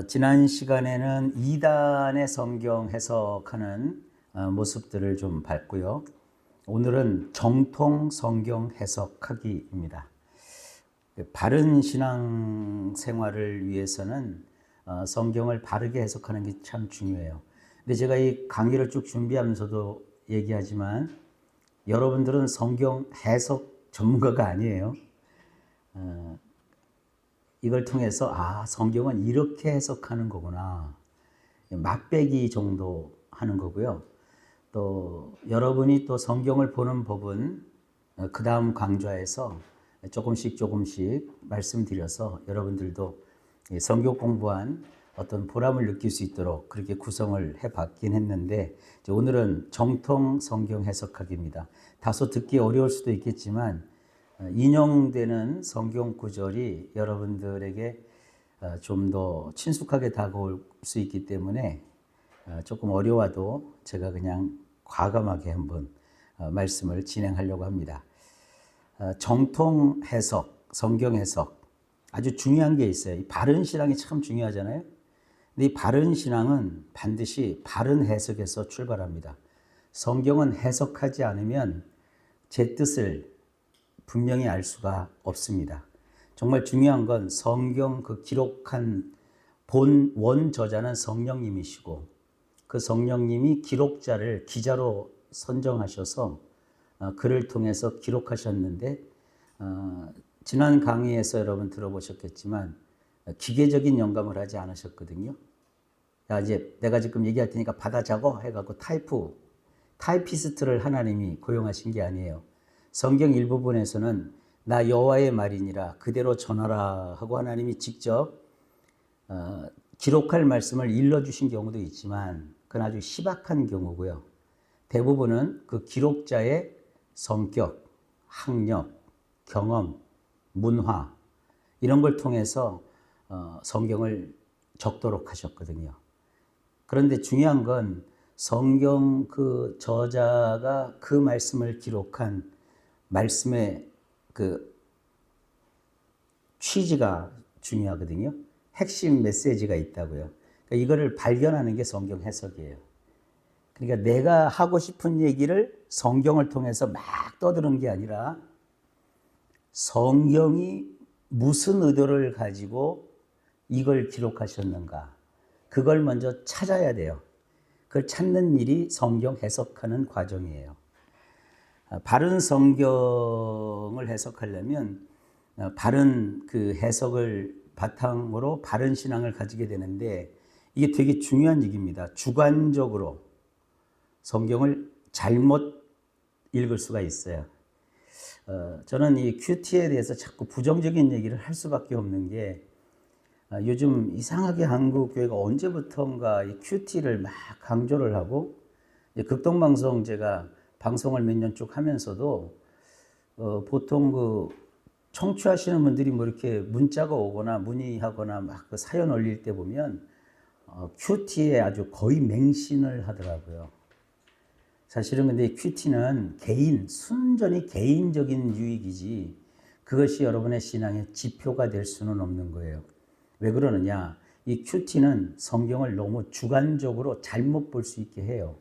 지난 시간에는 2단의 성경 해석하는 모습들을 좀 봤고요. 오늘은 정통 성경 해석하기입니다. 바른 신앙 생활을 위해서는 성경을 바르게 해석하는 게 참 중요해요. 근데 제가 이 강의를 쭉 준비하면서도 얘기하지만 여러분들은 성경 해석 전문가가 아니에요. 이걸 통해서 성경은 이렇게 해석하는 거구나. 맛배기 정도 하는 거고요. 또 여러분이 또 성경을 보는 법은 그 다음 강좌에서 조금씩 말씀드려서 여러분들도 성경 공부한 어떤 보람을 느낄 수 있도록 그렇게 구성을 해봤긴 했는데, 오늘은 정통 성경 해석하기입니다. 다소 듣기 어려울 수도 있겠지만 인용되는 성경 구절이 여러분들에게 좀 더 친숙하게 다가올 수 있기 때문에 조금 어려워도 제가 그냥 과감하게 한번 말씀을 진행하려고 합니다. 정통 해석, 성경 해석, 아주 중요한 게 있어요. 이 바른 신앙이 참 중요하잖아요. 근데 이 바른 신앙은 반드시 바른 해석에서 출발합니다. 성경은 해석하지 않으면 제 뜻을 분명히 알 수가 없습니다. 정말 중요한 건 성경 그 기록한 원 저자는 성령님이시고, 그 성령님이 기록자를 기자로 선정하셔서 그를 통해서 기록하셨는데, 지난 강의에서 여러분 들어보셨겠지만 기계적인 영감을 하지 않으셨거든요. 이제 내가 지금 얘기할 테니까 받아 적어 해갖고 타이피스트를 하나님이 고용하신 게 아니에요. 성경 일부분에서는 나 여호와의 말이니라 그대로 전하라 하고 하나님이 직접 기록할 말씀을 일러주신 경우도 있지만 그건 아주 희박한 경우고요. 대부분은 그 기록자의 성격, 학력, 경험, 문화 이런 걸 통해서 성경을 적도록 하셨거든요. 그런데 중요한 건 성경 그 저자가 그 말씀을 기록한 말씀의 그 취지가 중요하거든요. 핵심 메시지가 있다고요. 그러니까 이거를 발견하는 게 성경 해석이에요. 그러니까 내가 하고 싶은 얘기를 성경을 통해서 막 떠드는 게 아니라 성경이 무슨 의도를 가지고 이걸 기록하셨는가, 그걸 먼저 찾아야 돼요. 그걸 찾는 일이 성경 해석하는 과정이에요. 바른 성경을 해석하려면 바른 그 해석을 바탕으로 바른 신앙을 가지게 되는데, 이게 되게 중요한 얘기입니다. 주관적으로 성경을 잘못 읽을 수가 있어요. 저는 이 큐티에 대해서 자꾸 부정적인 얘기를 할 수밖에 없는 게, 요즘 이상하게 한국 교회가 언제부턴가 이 큐티를 막 강조를 하고, 극동방송 제가 방송을 몇 년 쭉 하면서도 보통 그 청취하시는 분들이 뭐 이렇게 문자가 오거나 문의하거나 막 그 사연 올릴 때 보면 큐티에 아주 거의 맹신을 하더라고요. 사실은 근데 큐티는 순전히 개인적인 유익이지 그것이 여러분의 신앙의 지표가 될 수는 없는 거예요. 왜 그러느냐? 이 큐티는 성경을 너무 주관적으로 잘못 볼 수 있게 해요.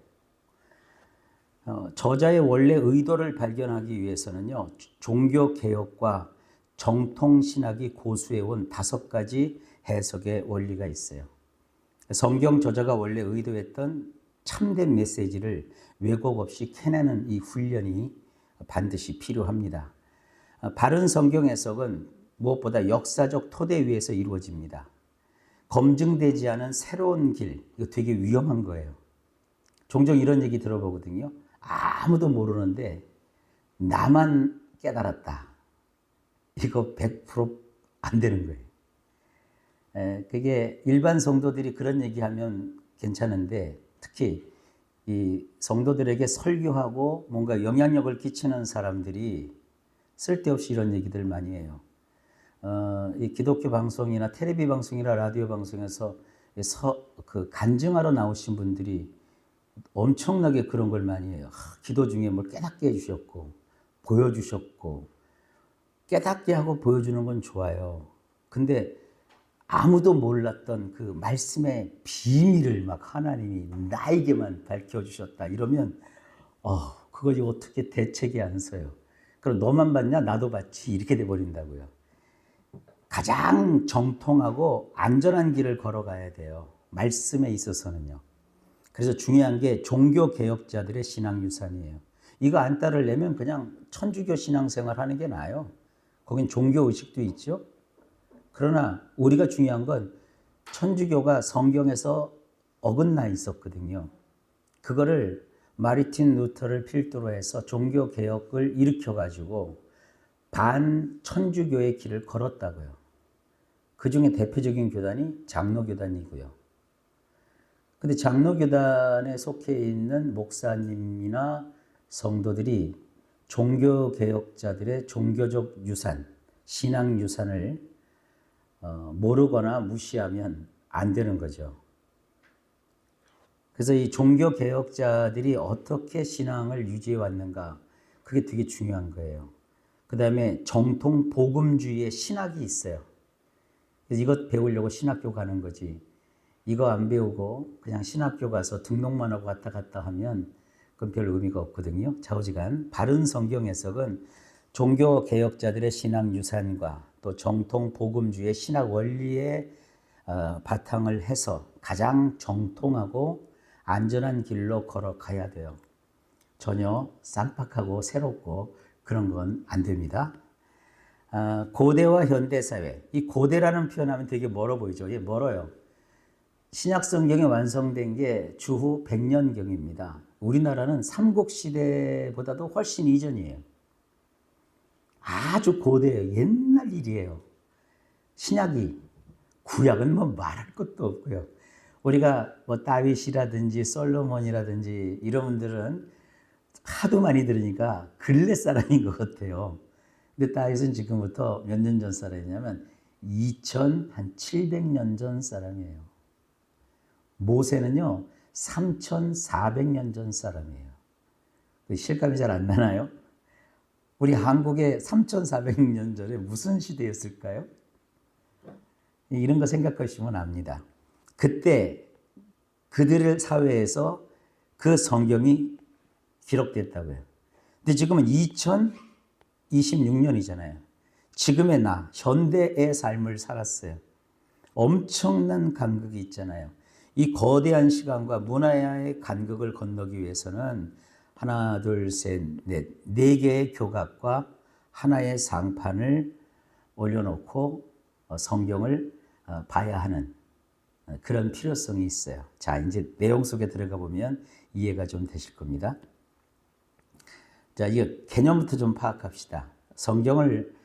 저자의 원래 의도를 발견하기 위해서는요, 종교개혁과 정통신학이 고수해온 5가지 해석의 원리가 있어요. 성경 저자가 원래 의도했던 참된 메시지를 왜곡 없이 캐내는 이 훈련이 반드시 필요합니다. 바른 성경 해석은 무엇보다 역사적 토대 위에서 이루어집니다. 검증되지 않은 새로운 길, 이거 되게 위험한 거예요. 종종 이런 얘기 들어보거든요. 아무도 모르는데 나만 깨달았다. 이거 100% 안 되는 거예요. 그게 일반 성도들이 그런 얘기하면 괜찮은데, 특히 이 성도들에게 설교하고 뭔가 영향력을 끼치는 사람들이 쓸데없이 이런 얘기들 많이 해요. 이 기독교 방송이나 텔레비 방송이나 라디오 방송에서 그 간증하러 나오신 분들이 엄청나게 그런 걸 많이 해요. 기도 중에 뭘 깨닫게 해주셨고 보여주셨고, 깨닫게 하고 보여주는 건 좋아요. 근데 아무도 몰랐던 그 말씀의 비밀을 막 하나님이 나에게만 밝혀주셨다 이러면 그걸 어떻게 대책이 안 서요. 그럼 너만 받냐? 나도 받지. 이렇게 돼버린다고요. 가장 정통하고 안전한 길을 걸어가야 돼요. 말씀에 있어서는요. 그래서 중요한 게 종교개혁자들의 신앙유산이에요. 이거 안 따르려면 그냥 천주교 신앙생활 하는 게 나아요. 거긴 종교의식도 있죠. 그러나 우리가 중요한 건 천주교가 성경에서 어긋나 있었거든요. 그거를 마르틴 루터를 필두로 해서 종교개혁을 일으켜가지고 반천주교의 길을 걸었다고요. 그 중에 대표적인 교단이 장로교단이고요. 근데 장로교단에 속해 있는 목사님이나 성도들이 종교개혁자들의 종교적 유산, 신앙 유산을 모르거나 무시하면 안 되는 거죠. 그래서 이 종교개혁자들이 어떻게 신앙을 유지해 왔는가, 그게 되게 중요한 거예요. 그 다음에 정통 복음주의의 신학이 있어요. 그래서 이것 배우려고 신학교 가는 거지. 이거 안 배우고 그냥 신학교 가서 등록만 하고 왔다 갔다 하면 그건 별 의미가 없거든요. 좌우지간 바른 성경 해석은 종교개혁자들의 신앙 유산과 또 정통 복음주의의 신학 원리에 바탕을 해서 가장 정통하고 안전한 길로 걸어가야 돼요. 전혀 쌈박하고 새롭고 그런 건 안 됩니다. 고대와 현대사회, 이 고대라는 표현하면 되게 멀어 보이죠. 예, 멀어요. 신약성경이 완성된 게 주후 100년경입니다. 우리나라는 삼국시대보다도 훨씬 이전이에요. 아주 고대예요. 옛날 일이에요. 신약이, 구약은 뭐 말할 것도 없고요. 우리가 뭐 다윗이라든지 솔로몬이라든지 이런 분들은 하도 많이 들으니까 근래 사람인 것 같아요. 근데 다윗은 지금부터 몇 년 전 사람이냐면 2700년 전 사람이에요. 모세는요 3400년 전 사람이에요. 실감이 잘 안 나나요? 우리 한국의 3400년 전에 무슨 시대였을까요? 이런 거 생각하시면 압니다. 그때 그들의 사회에서 그 성경이 기록됐다고요. 근데 지금은 2026년이잖아요. 지금의 나, 현대의 삶을 살았어요. 엄청난 간극이 있잖아요. 이 거대한 시간과 문화의 간극을 건너기 위해서는 하나, 둘, 셋, 넷, 네 개의 교각과 하나의 상판을 올려놓고 성경을 봐야 하는 그런 필요성이 있어요. 자, 이제 내용 속에 들어가 보면 이해가 좀 되실 겁니다. 자, 이 개념부터 좀 파악합시다. 성경을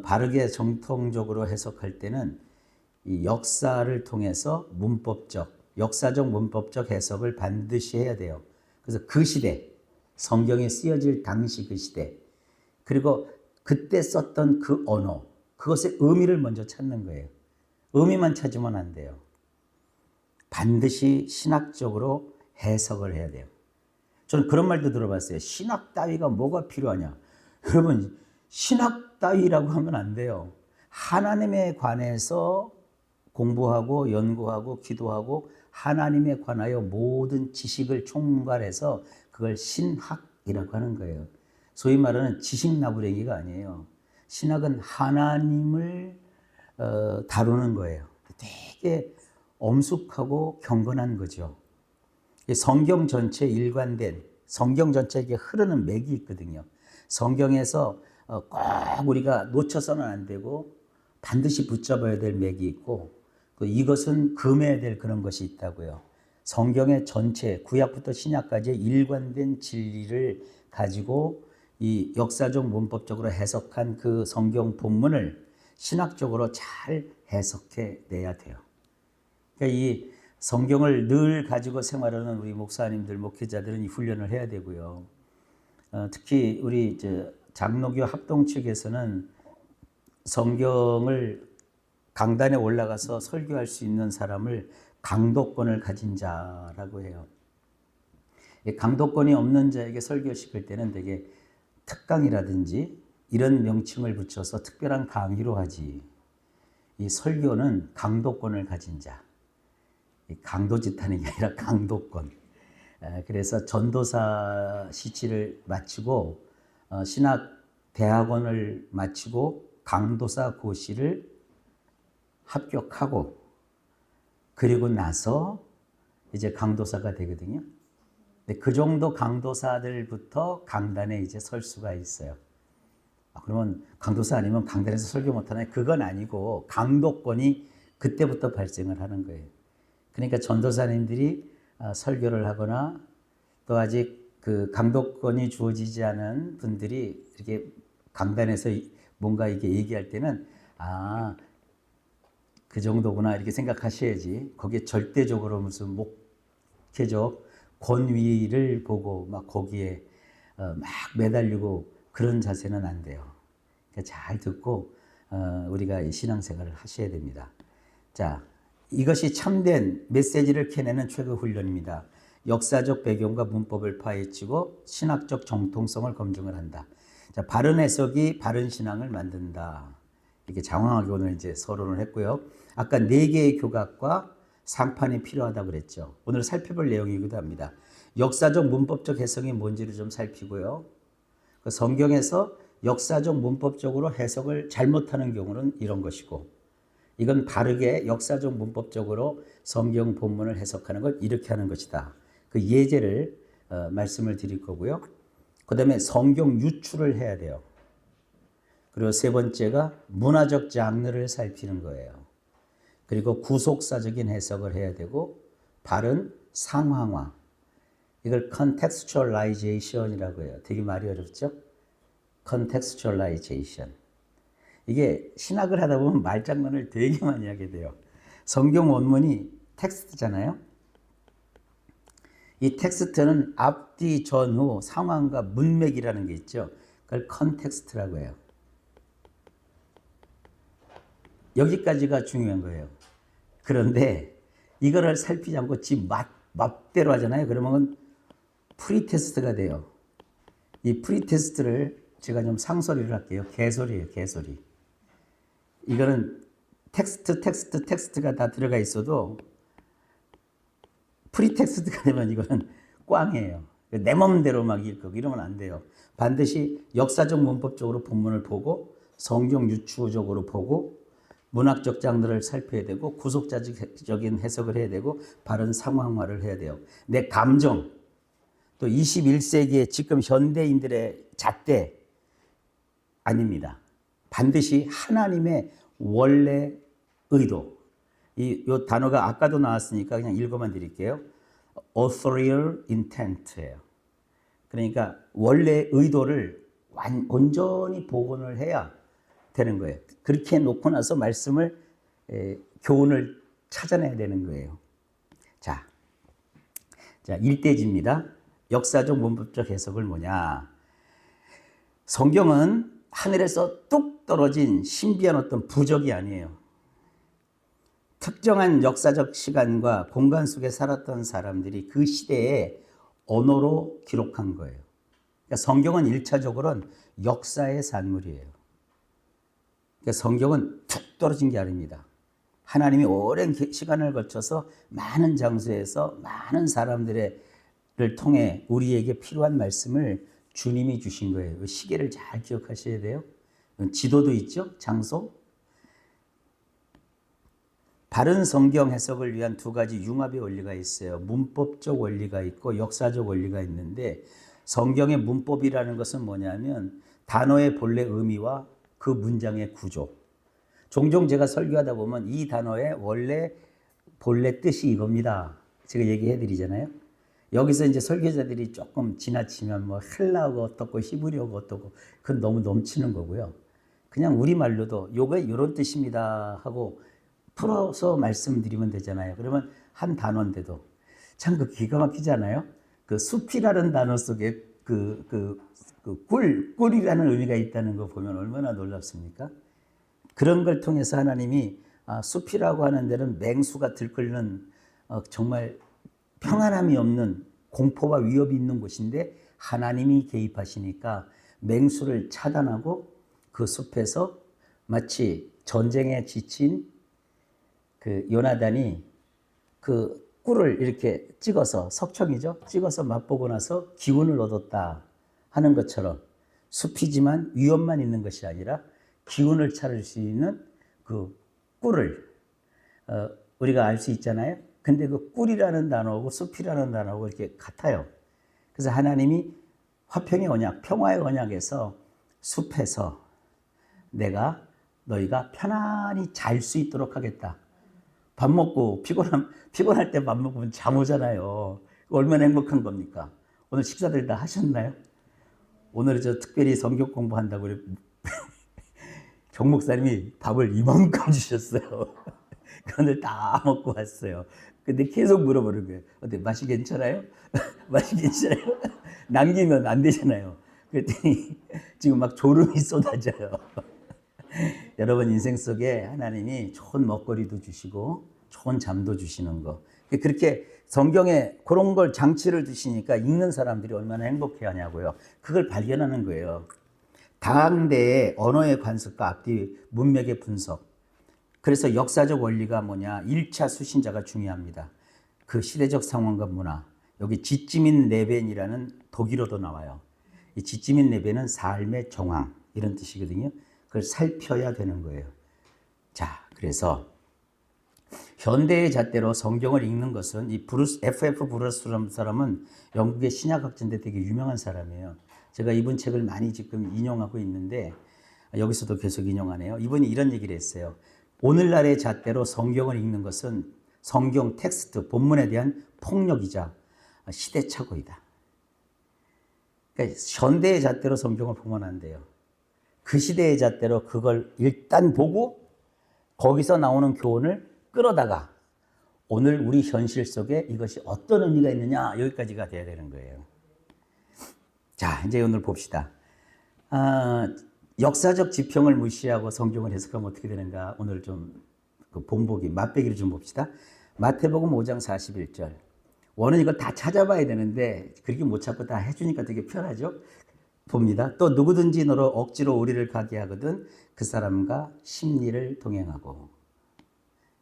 바르게 정통적으로 해석할 때는 이 역사를 통해서 역사적 문법적 해석을 반드시 해야 돼요. 그래서 그 시대, 성경이 쓰여질 당시 그 시대, 그리고 그때 썼던 그 언어, 그것의 의미를 먼저 찾는 거예요. 의미만 찾으면 안 돼요. 반드시 신학적으로 해석을 해야 돼요. 저는 그런 말도 들어봤어요. 신학 따위가 뭐가 필요하냐. 여러분, 신학 따위라고 하면 안 돼요. 하나님에 관해서 공부하고 연구하고 기도하고 하나님에 관하여 모든 지식을 총괄해서 그걸 신학이라고 하는 거예요. 소위 말하는 지식나부랭이가 아니에요. 신학은 하나님을 다루는 거예요. 되게 엄숙하고 경건한 거죠. 성경 전체에 일관된, 성경 전체에 흐르는 맥이 있거든요. 성경에서 꼭 우리가 놓쳐서는 안 되고 반드시 붙잡아야 될 맥이 있고, 또 이것은 금해야 될 그런 것이 있다고요. 성경의 전체, 구약부터 신약까지의 일관된 진리를 가지고 이 역사적 문법적으로 해석한 그 성경 본문을 신학적으로 잘 해석해 내야 돼요. 그러니까 이 성경을 늘 가지고 생활하는 우리 목사님들, 목회자들은 이 훈련을 해야 되고요. 특히 우리 장로교 합동 측에서는 성경을 강단에 올라가서 설교할 수 있는 사람을 강독권을 가진 자라고 해요. 강독권이 없는 자에게 설교시킬 때는 되게 특강이라든지 이런 명칭을 붙여서 특별한 강의로 하지. 이 설교는 강도권을 가진 자, 강도짓 하는 게 아니라 강도권. 그래서 전도사 시치를 마치고 신학 대학원을 마치고 강도사 고시를 합격하고 그리고 나서 이제 강도사가 되거든요. 근데 그 정도 강도사들부터 강단에 이제 설 수가 있어요. 그러면 강도사 아니면 강단에서 설교 못하나요? 그건 아니고 강도권이 그때부터 발생을 하는 거예요. 그러니까 전도사님들이 설교를 하거나 또 아직 그 강도권이 주어지지 않은 분들이 이렇게 강단에서 뭔가 이렇게 얘기할 때는 그 정도구나 이렇게 생각하셔야지. 거기에 절대적으로 무슨 목회적 권위를 보고 막 거기에 막 매달리고 그런 자세는 안 돼요. 그러니까 잘 듣고 우리가 신앙생활을 하셔야 됩니다. 자, 이것이 참된 메시지를 캐내는 최고 훈련입니다. 역사적 배경과 문법을 파헤치고 신학적 정통성을 검증을 한다. 자, 바른 해석이 바른 신앙을 만든다. 이렇게 장황하게 오늘 이제 서론을 했고요. 아까 4개의 교각과 상판이 필요하다고 그랬죠. 오늘 살펴볼 내용이기도 합니다. 역사적 문법적 해석이 뭔지를 좀 살피고요. 그 성경에서 역사적 문법적으로 해석을 잘못하는 경우는 이런 것이고, 이건 바르게 역사적 문법적으로 성경 본문을 해석하는 걸 이렇게 하는 것이다. 그 예제를 말씀을 드릴 거고요. 그 다음에 성경 유출을 해야 돼요. 그리고 세 번째가 문화적 장르를 살피는 거예요. 그리고 구속사적인 해석을 해야 되고 바른 상황화. 이걸 contextualization이라고 해요. 되게 말이 어렵죠? contextualization. 이게 신학을 하다 보면 말장난을 되게 많이 하게 돼요. 성경 원문이 텍스트잖아요. 이 텍스트는 앞뒤 전후 상황과 문맥이라는 게 있죠. 그걸 컨텍스트라고 해요. 여기까지가 중요한 거예요. 그런데 이거를 살피지 않고 지 맛대로 하잖아요. 그러면 프리테스트가 돼요. 이 프리테스트를 제가 좀 상소리를 할게요. 개소리예요, 개소리. 이거는 텍스트가 다 들어가 있어도 프리텍스트가 되면 이거는 꽝이에요. 내 맘대로 막 읽고 이러면 안 돼요. 반드시 역사적 문법적으로 본문을 보고 성경 유추적으로 보고 문학적 장르를 살펴야 되고 구속자적인 해석을 해야 되고 바른 상황화를 해야 돼요. 내 감정, 또 21세기의 지금 현대인들의 잣대 아닙니다. 반드시 하나님의 원래 의도. 이 단어가 아까도 나왔으니까 그냥 읽어만 드릴게요. authorial intent예요. 그러니까 원래 의도를 온전히 복원을 해야 되는 거예요. 그렇게 놓고 나서 말씀을 교훈을 찾아내야 되는 거예요. 자, 1대지입니다. 역사적 문법적 해석을 뭐냐? 성경은 하늘에서 뚝 떨어진 신비한 어떤 부적이 아니에요. 특정한 역사적 시간과 공간 속에 살았던 사람들이 그 시대의 언어로 기록한 거예요. 그러니까 성경은 1차적으로는 역사의 산물이에요. 그러니까 성경은 툭 떨어진 게 아닙니다. 하나님이 오랜 시간을 거쳐서 많은 장소에서 많은 사람들을 통해 우리에게 필요한 말씀을 주님이 주신 거예요. 시계를 잘 기억하셔야 돼요. 지도도 있죠, 장소. 바른 성경 해석을 위한 2가지 융합의 원리가 있어요. 문법적 원리가 있고 역사적 원리가 있는데 성경의 문법이라는 것은 뭐냐면 단어의 본래 의미와 그 문장의 구조. 종종 제가 설교하다 보면 이 단어의 본래 뜻이 이겁니다. 제가 얘기해 드리잖아요. 여기서 이제 설교자들이 조금 지나치면 뭐 헬라어가 어떻고 히브리어가 어떻고 그건 너무 넘치는 거고요. 그냥 우리말로도 요게 이런 뜻입니다 하고 풀어서 말씀드리면 되잖아요. 그러면 한 단어인데도 참 그 기가 막히지 않아요? 그 숲이라는 단어 속에 꿀이라는 의미가 있다는 거 보면 얼마나 놀랍습니까? 그런 걸 통해서 하나님이 숲이라고 하는 데는 맹수가 들끓는 정말 평안함이 없는 공포와 위협이 있는 곳인데 하나님이 개입하시니까 맹수를 차단하고 그 숲에서 마치 전쟁에 지친 그 요나단이 그 꿀을 이렇게 찍어서, 석청이죠, 찍어서 맛보고 나서 기운을 얻었다 하는 것처럼 숲이지만 위험만 있는 것이 아니라 기운을 차릴 수 있는 그 꿀을 우리가 알 수 있잖아요. 근데 그 꿀이라는 단어하고 숲이라는 단어하고 이렇게 같아요. 그래서 하나님이 화평의 언약, 평화의 언약에서 숲에서 내가 너희가 편안히 잘 수 있도록 하겠다. 밥 먹고 피곤할 때 밥 먹으면 잠 오잖아요. 얼마나 행복한 겁니까? 오늘 식사들 다 하셨나요? 오늘 저 특별히 성경 공부한다고 우리 정 목사님이 밥을 이만큼 주셨어요. 그걸 다 먹고 왔어요. 근데 계속 물어보는 거예요. 어때, 맛이 괜찮아요? 맛이 괜찮아요? 남기면 안 되잖아요. 그랬더니 지금 막 졸음이 쏟아져요. 여러분 인생 속에 하나님이 좋은 먹거리도 주시고 좋은 잠도 주시는 거. 그렇게 성경에 그런 걸 장치를 두시니까 읽는 사람들이 얼마나 행복해 하냐고요. 그걸 발견하는 거예요. 당대의 언어의 관습과 앞뒤 문맥의 분석. 그래서 역사적 원리가 뭐냐, 1차 수신자가 중요합니다. 그 시대적 상황과 문화. 여기 지찌민 레벤이라는 독일어도 나와요. 이 지찌민 레벤은 삶의 정황 이런 뜻이거든요. 그걸 살펴야 되는 거예요. 자, 그래서 현대의 잣대로 성경을 읽는 것은 이 F.F. 브루스라는 사람은 영국의 신약학자인데 되게 유명한 사람이에요. 제가 이분 책을 많이 지금 인용하고 있는데 여기서도 계속 인용하네요. 이분이 이런 얘기를 했어요. 오늘날의 잣대로 성경을 읽는 것은 성경 텍스트, 본문에 대한 폭력이자 시대착오이다. 그러니까 현대의 잣대로 성경을 보면 안 돼요. 그 시대의 잣대로 그걸 일단 보고 거기서 나오는 교훈을 끌어다가 오늘 우리 현실 속에 이것이 어떤 의미가 있느냐, 여기까지가 돼야 되는 거예요. 자, 이제 오늘 봅시다. 역사적 지평을 무시하고 성경을 해석하면 어떻게 되는가, 오늘 좀 그 본보기, 맛배기를 좀 봅시다. 마태복음 5장 41절. 원은 이걸 다 찾아봐야 되는데 그렇게 못 찾고 다 해주니까 되게 편하죠. 봅니다. 또 누구든지 너로 억지로 우리를 가게 하거든 그 사람과 심리를 동행하고.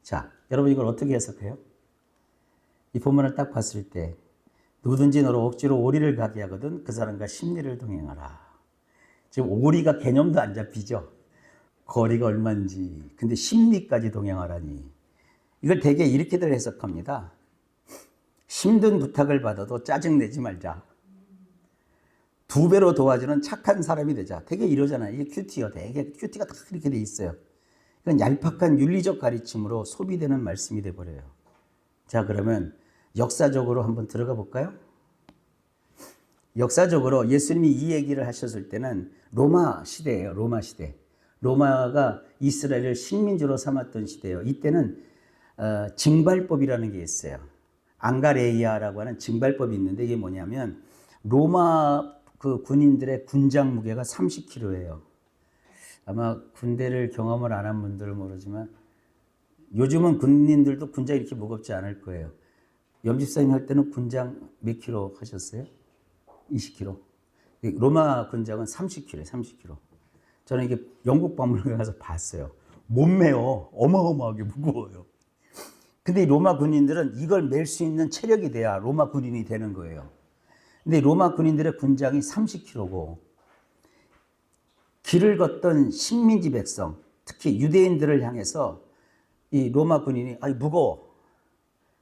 자, 여러분 이걸 어떻게 해석해요? 이 본문을 딱 봤을 때 누구든지 너로 억지로 오리를 가게 하거든 그 사람과 심리를 동행하라. 지금 오리가 개념도 안 잡히죠. 거리가 얼마인지. 근데 심리까지 동행하라니. 이걸 되게 이렇게들 해석합니다. 힘든 부탁을 받아도 짜증내지 말자. 2배로 도와주는 착한 사람이 되자. 되게 이러잖아요. 이게 큐티요. 되게 큐티가 다 이렇게 돼 있어요. 이건 얄팍한 윤리적 가르침으로 소비되는 말씀이 돼버려요. 자, 그러면 역사적으로 한번 들어가 볼까요? 역사적으로 예수님이 이 얘기를 하셨을 때는 로마 시대예요. 로마 시대. 로마가 이스라엘을 식민지로 삼았던 시대예요. 이때는 징발법이라는 게 있어요. 앙가레이아라고 하는 징발법이 있는데 이게 뭐냐면 로마 그 군인들의 군장 무게가 30kg예요. 아마 군대를 경험을 안 한 분들은 모르지만 요즘은 군인들도 군장이 이렇게 무겁지 않을 거예요. 염집사님 할 때는 군장 몇 킬로 하셨어요? 20kg. 로마 군장은 30kg, 30kg. 저는 이게 영국 박물관에 가서 봤어요. 몸매요. 어마어마하게 무거워요. 근데 로마 군인들은 이걸 멜 수 있는 체력이 돼야 로마 군인이 되는 거예요. 근데 로마 군인들의 군장이 30kg고 길을 걷던 식민지 백성, 특히 유대인들을 향해서 이 로마 군인이 무거워.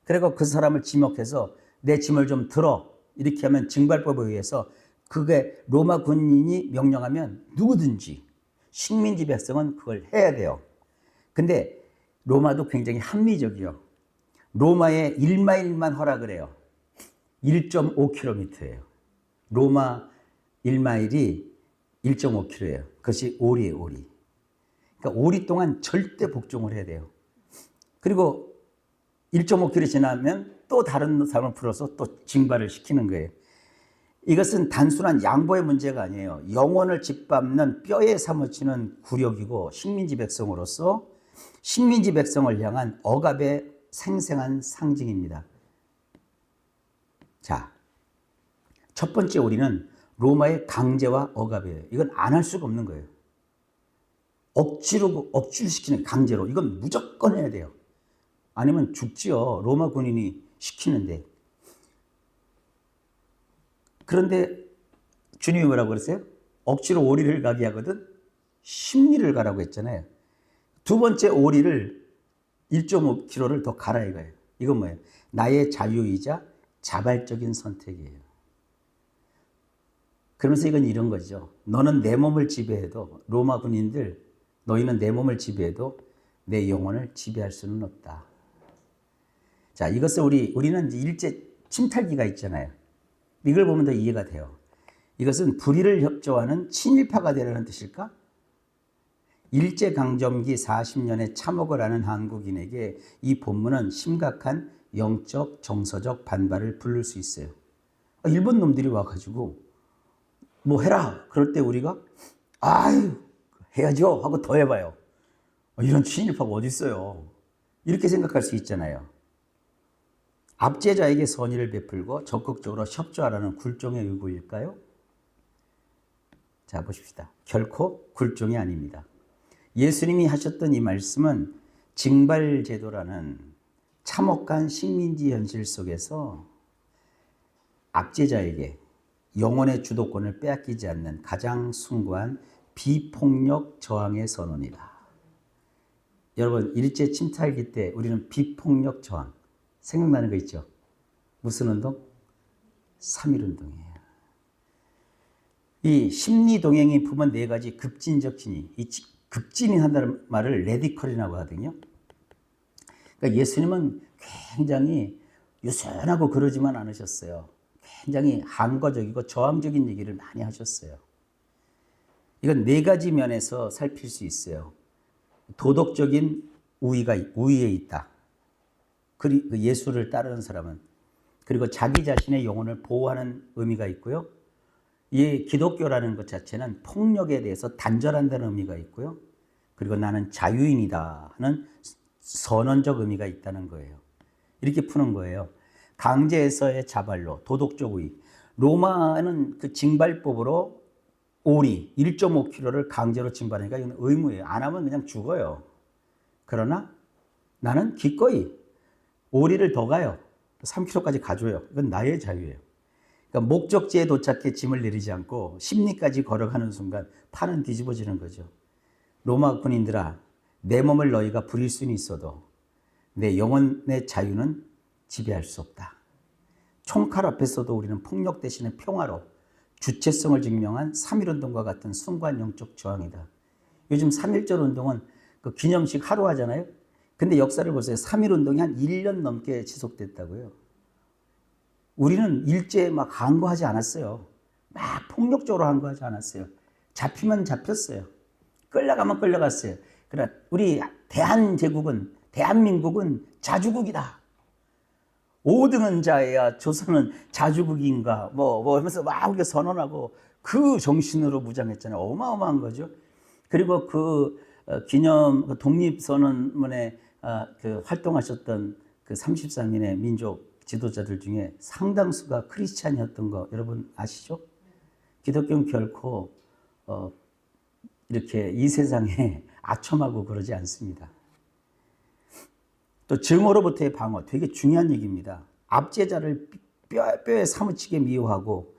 그리고 그 사람을 지목해서 내 짐을 좀 들어. 이렇게 하면 징발법에 의해서 그게 로마 군인이 명령하면 누구든지 식민지 백성은 그걸 해야 돼요. 근데 로마도 굉장히 합리적이요. 로마에 1마일만 허락을 해요. 1.5km예요. 로마 1마일이 1.5km예요. 그것이 오리예요, 오리. 그러니까 오리 동안 절대 복종을 해야 돼요. 그리고 1.5km 지나면 또 다른 사람을 풀어서 또 징발을 시키는 거예요. 이것은 단순한 양보의 문제가 아니에요. 영혼을 짓밟는 뼈에 사무치는 굴욕이고 식민지 백성으로서 식민지 백성을 향한 억압의 생생한 상징입니다. 자, 첫 번째 오리는 로마의 강제와 억압이에요. 이건 안 할 수가 없는 거예요. 억지로 시키는 강제로 이건 무조건 해야 돼요. 아니면 죽지요. 로마 군인이 시키는데. 그런데 주님이 뭐라고 그랬어요? 억지로 오리를 가게 하거든 심리를 가라고 했잖아요. 두 번째 오리를 1.5km를 더 가라 이거예요. 이건 뭐예요? 나의 자유이자 자발적인 선택이에요. 그러면서 이건 이런 거죠. 너는 내 몸을 지배해도 로마 군인들 너희는 내 몸을 지배해도 내 영혼을 지배할 수는 없다. 자, 이것을 우리는 일제 침탈기가 있잖아요. 이걸 보면 더 이해가 돼요. 이것은 불의를 협조하는 친일파가 되라는 뜻일까? 일제강점기 40년의 참혹을 아는 한국인에게 이 본문은 심각한 영적, 정서적 반발을 부를 수 있어요. 일본 놈들이 와가지고 뭐 해라. 그럴 때 우리가 아유 해야죠 하고 더 해봐요. 이런 친일파가 어디 있어요. 이렇게 생각할 수 있잖아요. 압제자에게 선의를 베풀고 적극적으로 협조하라는 굴종의 요구일까요? 자, 보십시다. 결코 굴종이 아닙니다. 예수님이 하셨던 이 말씀은 징발제도라는 참혹한 식민지 현실 속에서 압제자에게 영혼의 주도권을 빼앗기지 않는 가장 숭고한 비폭력 저항의 선언이다. 여러분, 일제 침탈기 때 우리는 비폭력 저항 생각나는 거 있죠? 무슨 운동? 3.1운동이에요. 이 심리동행이 품은 네 가지 급진적 진위, 이 급진이 한다는 말을 레디컬이라고 하거든요. 그러니까 예수님은 굉장히 유순하고 그러지만 않으셨어요. 굉장히 항거적이고 저항적인 얘기를 많이 하셨어요. 이건 네 가지 면에서 살필 수 있어요. 도덕적인 우위에 있다. 그리고 예수를 따르는 사람은. 그리고 자기 자신의 영혼을 보호하는 의미가 있고요. 이 기독교라는 것 자체는 폭력에 대해서 단절한다는 의미가 있고요. 그리고 나는 자유인이다 하는 선언적 의미가 있다는 거예요. 이렇게 푸는 거예요. 강제에서의 자발로 도덕적 우위. 로마는 그 징발법으로 오리 1.5km를 강제로 징발하니까 이건 의무예요. 안 하면 그냥 죽어요. 그러나 나는 기꺼이 오리를 더 가요. 3km까지 가줘요. 이건 나의 자유예요. 그러니까 목적지에 도착해 짐을 내리지 않고 심리까지 걸어가는 순간 판은 뒤집어지는 거죠. 로마 군인들아, 내 몸을 너희가 부릴 수는 있어도 내 영혼의 자유는 지배할 수 없다. 총칼 앞에서도 우리는 폭력 대신에 평화로 주체성을 증명한 3.1운동과 같은 숭고한 영적 저항이다. 요즘 3.1절 운동은 그 기념식 하루 하잖아요. 근데 역사를 보세요. 3.1운동이 한 1년 넘게 지속됐다고요. 우리는 일제에 막 항거하지 않았어요. 막 폭력적으로 항거하지 않았어요. 잡히면 잡혔어요. 끌려가면 끌려갔어요. 그러나 우리 대한민국은 자주국이다. 5등은 자야 조선은 자주국인가 뭐 하면서 막 우리가 선언하고 그 정신으로 무장했잖아요. 어마어마한 거죠. 그리고 그 기념 독립선언문에 그 활동하셨던 그 33인의 민족 지도자들 중에 상당수가 크리스찬이었던 거 여러분 아시죠? 기독교는 결코 이렇게 이 세상에 아첨하고 그러지 않습니다. 또 증오로부터의 방어 되게 중요한 얘기입니다. 압제자를 뼈에 사무치게 미워하고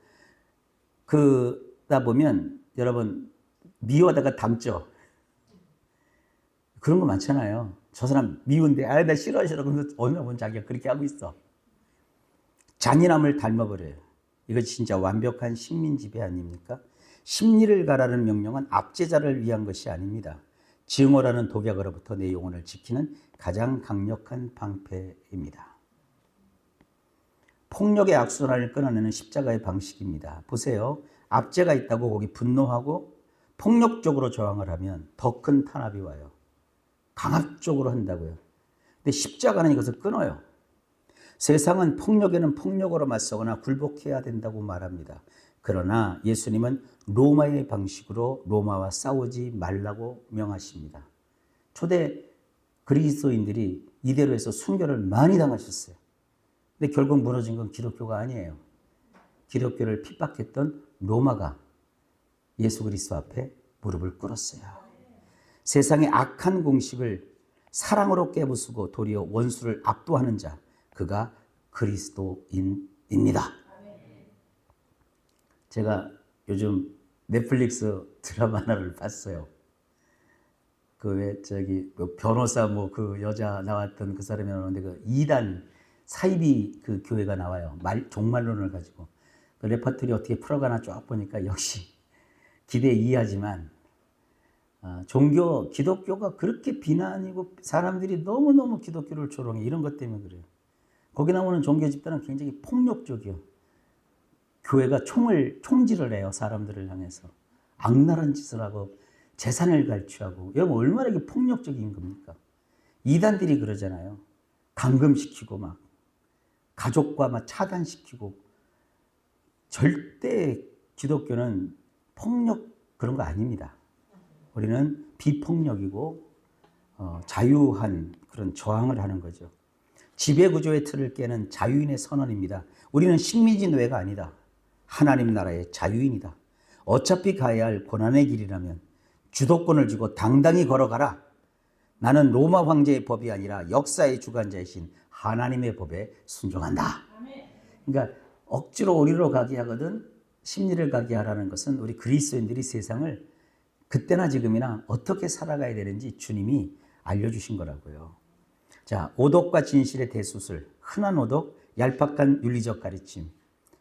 그러다 보면 여러분 미워하다가 담죠. 그런 거 많잖아요. 저 사람 미운데 나 싫어 그러면서 어느 날 보면 자기가 그렇게 하고 있어. 잔인함을 닮아버려요. 이것이 진짜 완벽한 식민 지배 아닙니까? 심리를 가라는 명령은 압제자를 위한 것이 아닙니다. 증오라는 독약으로부터 내 영혼을 지키는 가장 강력한 방패입니다. 폭력의 악순환을 끊어내는 십자가의 방식입니다. 보세요. 압제가 있다고 거기 분노하고 폭력적으로 저항을 하면 더 큰 탄압이 와요. 강압적으로 한다고요. 근데 십자가는 이것을 끊어요. 세상은 폭력에는 폭력으로 맞서거나 굴복해야 된다고 말합니다. 그러나 예수님은 로마의 방식으로 로마와 싸우지 말라고 명하십니다. 초대 그리스도인들이 이대로 해서 순교를 많이 당하셨어요. 근데 결국 무너진 건 기독교가 아니에요. 기독교를 핍박했던 로마가 예수 그리스도 앞에 무릎을 꿇었어요. 세상의 악한 공식을 사랑으로 깨부수고 도리어 원수를 압도하는 자, 그가 그리스도인입니다. 제가 요즘 넷플릭스 드라마 하나를 봤어요. 그 왜 저기 변호사 뭐 그 여자 나왔던 그 사람이 나오는데 그 이단 사이비 그 교회가 나와요. 종말론을 가지고 그 레퍼토리 어떻게 풀어가나 쫙 보니까 역시 기대 이하지만 종교 기독교가 그렇게 비난이고 사람들이 너무너무 기독교를 조롱해 이런 것 때문에 그래요. 거기 나오는 종교 집단은 굉장히 폭력적이요. 교회가 총질을 해요. 사람들을 향해서 악랄한 짓을 하고 재산을 갈취하고. 여러분 얼마나 이게 폭력적인 겁니까? 이단들이 그러잖아요. 감금시키고 막 가족과 막 차단시키고. 절대 기독교는 폭력 그런 거 아닙니다. 우리는 비폭력이고 자유한 그런 저항을 하는 거죠. 지배구조의 틀을 깨는 자유인의 선언입니다. 우리는 식민지 노예가 아니다. 하나님 나라의 자유인이다. 어차피 가야 할 고난의 길이라면 주도권을 쥐고 당당히 걸어가라. 나는 로마 황제의 법이 아니라 역사의 주관자이신 하나님의 법에 순종한다. 그러니까 억지로 우리로 가게 하거든 심리를 가게 하라는 것은 우리 그리스도인들이 세상을 그때나 지금이나 어떻게 살아가야 되는지 주님이 알려주신 거라고요. 자, 오독과 진실의 대수술, 흔한 오독, 얄팍한 윤리적 가르침,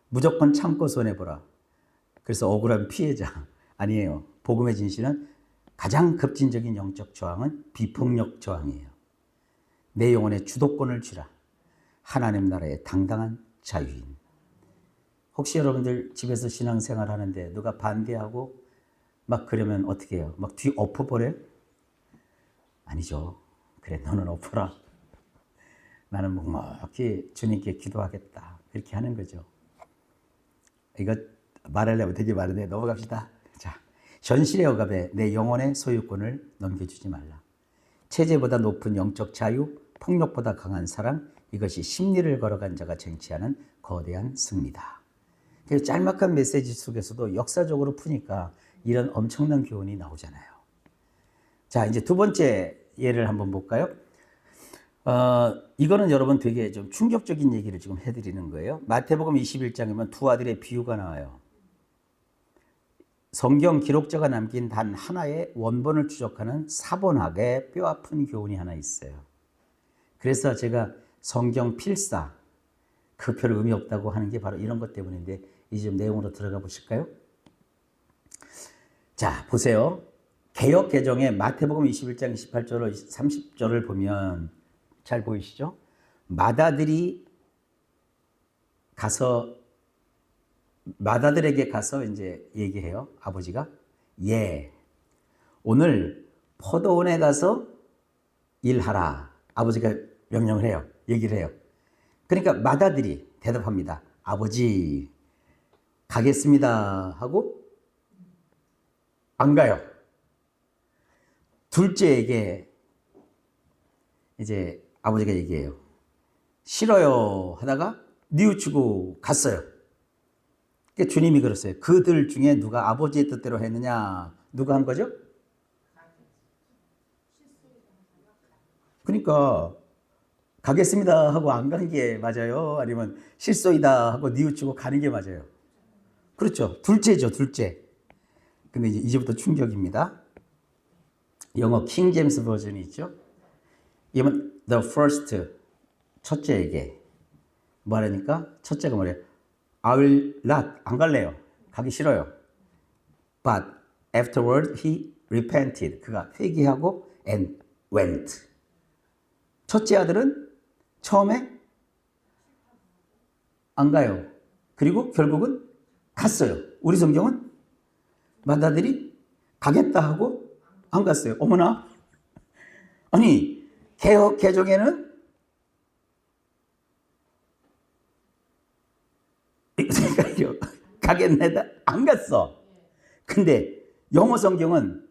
무조건 참고 손해보라. 그래서 억울한 피해자. 아니에요. 복음의 진실은 가장 급진적인 영적 저항은 비폭력 저항이에요. 내 영혼의 주도권을 쥐라. 하나님 나라의 당당한 자유인. 혹시 여러분들 집에서 신앙생활 하는데 누가 반대하고 막 그러면 어떻게 해요? 막 뒤 엎어버려요? 아니죠. 그래, 너는 엎어라. 나는 묵묵히 주님께 기도하겠다. 이렇게 하는 거죠. 이거 말하려면 되게 많은데 넘어갑시다. 자, 현실의 억압에 내 영혼의 소유권을 넘겨주지 말라. 체제보다 높은 영적 자유, 폭력보다 강한 사랑, 이것이 심리를 걸어간 자가 쟁취하는 거대한 승리다. 짤막한 메시지 속에서도 역사적으로 푸니까 이런 엄청난 교훈이 나오잖아요. 자, 이제 두 번째 예를 한번 볼까요? 이거는 여러분 되게 좀 충격적인 얘기를 지금 해드리는 거예요. 마태복음 21장이면 두 아들의 비유가 나와요. 성경 기록자가 남긴 단 하나의 원본을 추적하는 사본학의 뼈아픈 교훈이 하나 있어요. 그래서 제가 성경 필사, 그 별 의미 없다고 하는 게 바로 이런 것 때문인데 이제 좀 내용으로 들어가 보실까요? 자, 보세요. 개역 개정의 마태복음 21장 28절 30절을 보면 잘 보이시죠? 마다들에게 가서 이제 얘기해요. 아버지가 오늘 포도원에 가서 일하라. 아버지가 명령을 해요. 얘기를 해요. 그러니까 마다들이 대답합니다. 아버지 가겠습니다 하고 안 가요. 둘째에게 이제 아버지가 얘기해요. 싫어요 하다가 뉘우치고 갔어요. 그러니까 주님이 그랬어요. 그들 중에 누가 아버지의 뜻대로 했느냐? 누가 한 거죠? 그러니까 가겠습니다 하고 안 가는 게 맞아요? 아니면 실소이다 하고 뉘우치고 가는 게 맞아요? 그렇죠. 둘째죠, 둘째. 근데 이제부터 충격입니다. 영어 킹 제임스 버전이 있죠. 이건 the first, 첫째에게 뭐하니까 첫째가 뭐래요? I will not, 안 갈래요. 가기 싫어요. But afterward he repented. 그가 회개하고 and went. 첫째 아들은 처음에 안 가요. 그리고 결국은 갔어요. 우리 성경은 마다들이 가겠다 하고 안 갔어요. 어머나. 아니 개역 개정에는 가겠네다 안 갔어. 근데 영어 성경은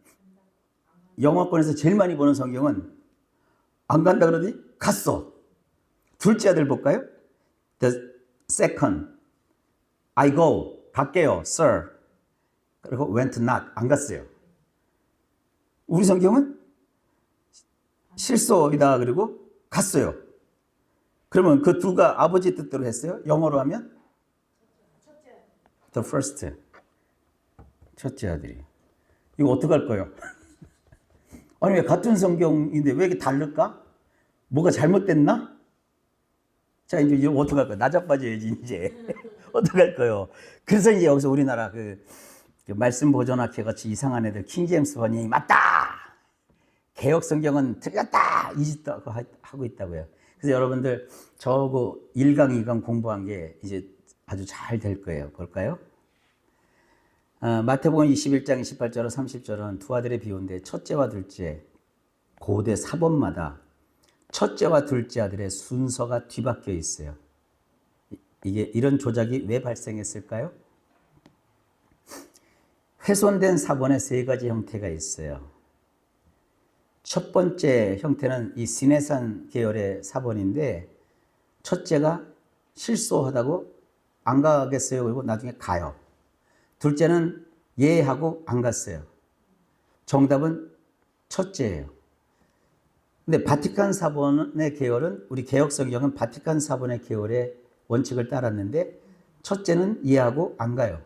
영어권에서 제일 많이 보는 성경은 안 간다 그러더니 갔어. 둘째 아들 볼까요? The second, I go, 갈게요, sir. 그리고 went not, 안 갔어요. 우리 성경은 실소이다 그리고 갔어요. 그러면 그 두가 아버지 뜻대로 했어요? 영어로 하면 the first, 첫째 아들이. 이거 어떡할 거예요? 아니 왜 같은 성경인데 왜 이렇게 다를까? 뭐가 잘못됐나? 자 이제 이거 어떡할 거야? 나자빠져야지 이제. 어떡할 거예요? 그래서 이제 여기서 우리나라 그 말씀 보존학회 같이 이상한 애들 킹제임스 번역이 맞다. 개혁 성경은 틀렸다. 이 짓도 하고 있다고요. 그래서 여러분들 저거 1강, 2강 공부한 게 이제 아주 잘 될 거예요. 볼까요? 마태복음 21장 28절로 30절은 두 아들의 비유인데 첫째와 둘째 고대 사본마다 첫째와 둘째 아들의 순서가 뒤바뀌어 있어요. 이게 이런 조작이 왜 발생했을까요? 훼손된 사본의 세 가지 형태가 있어요. 첫 번째 형태는 이 시내산 계열의 사본인데 첫째가 실소하다고 안 가겠어요. 그리고 나중에 가요. 둘째는 예 하고 안 갔어요. 정답은 첫째예요. 근데 바티칸 사본의 계열은 우리 개혁 성경은 바티칸 사본의 계열의 원칙을 따랐는데 첫째는 이해하고 안 가요.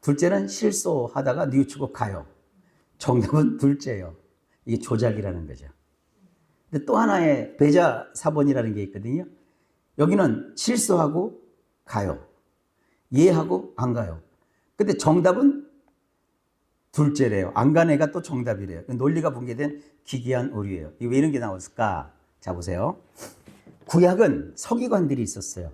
둘째는 실소하다가 뉘우치고 가요. 정답은 둘째예요. 이게 조작이라는 거죠. 근데 또 하나의 배자 사본이라는 게 있거든요. 여기는 실소하고 가요. 이해하고 안 가요. 근데 정답은 둘째래요. 안 간 애가 또 정답이래요. 논리가 붕괴된 기괴한 오류예요. 왜 이런 게 나왔을까? 자 보세요. 구약은 서기관들이 있었어요.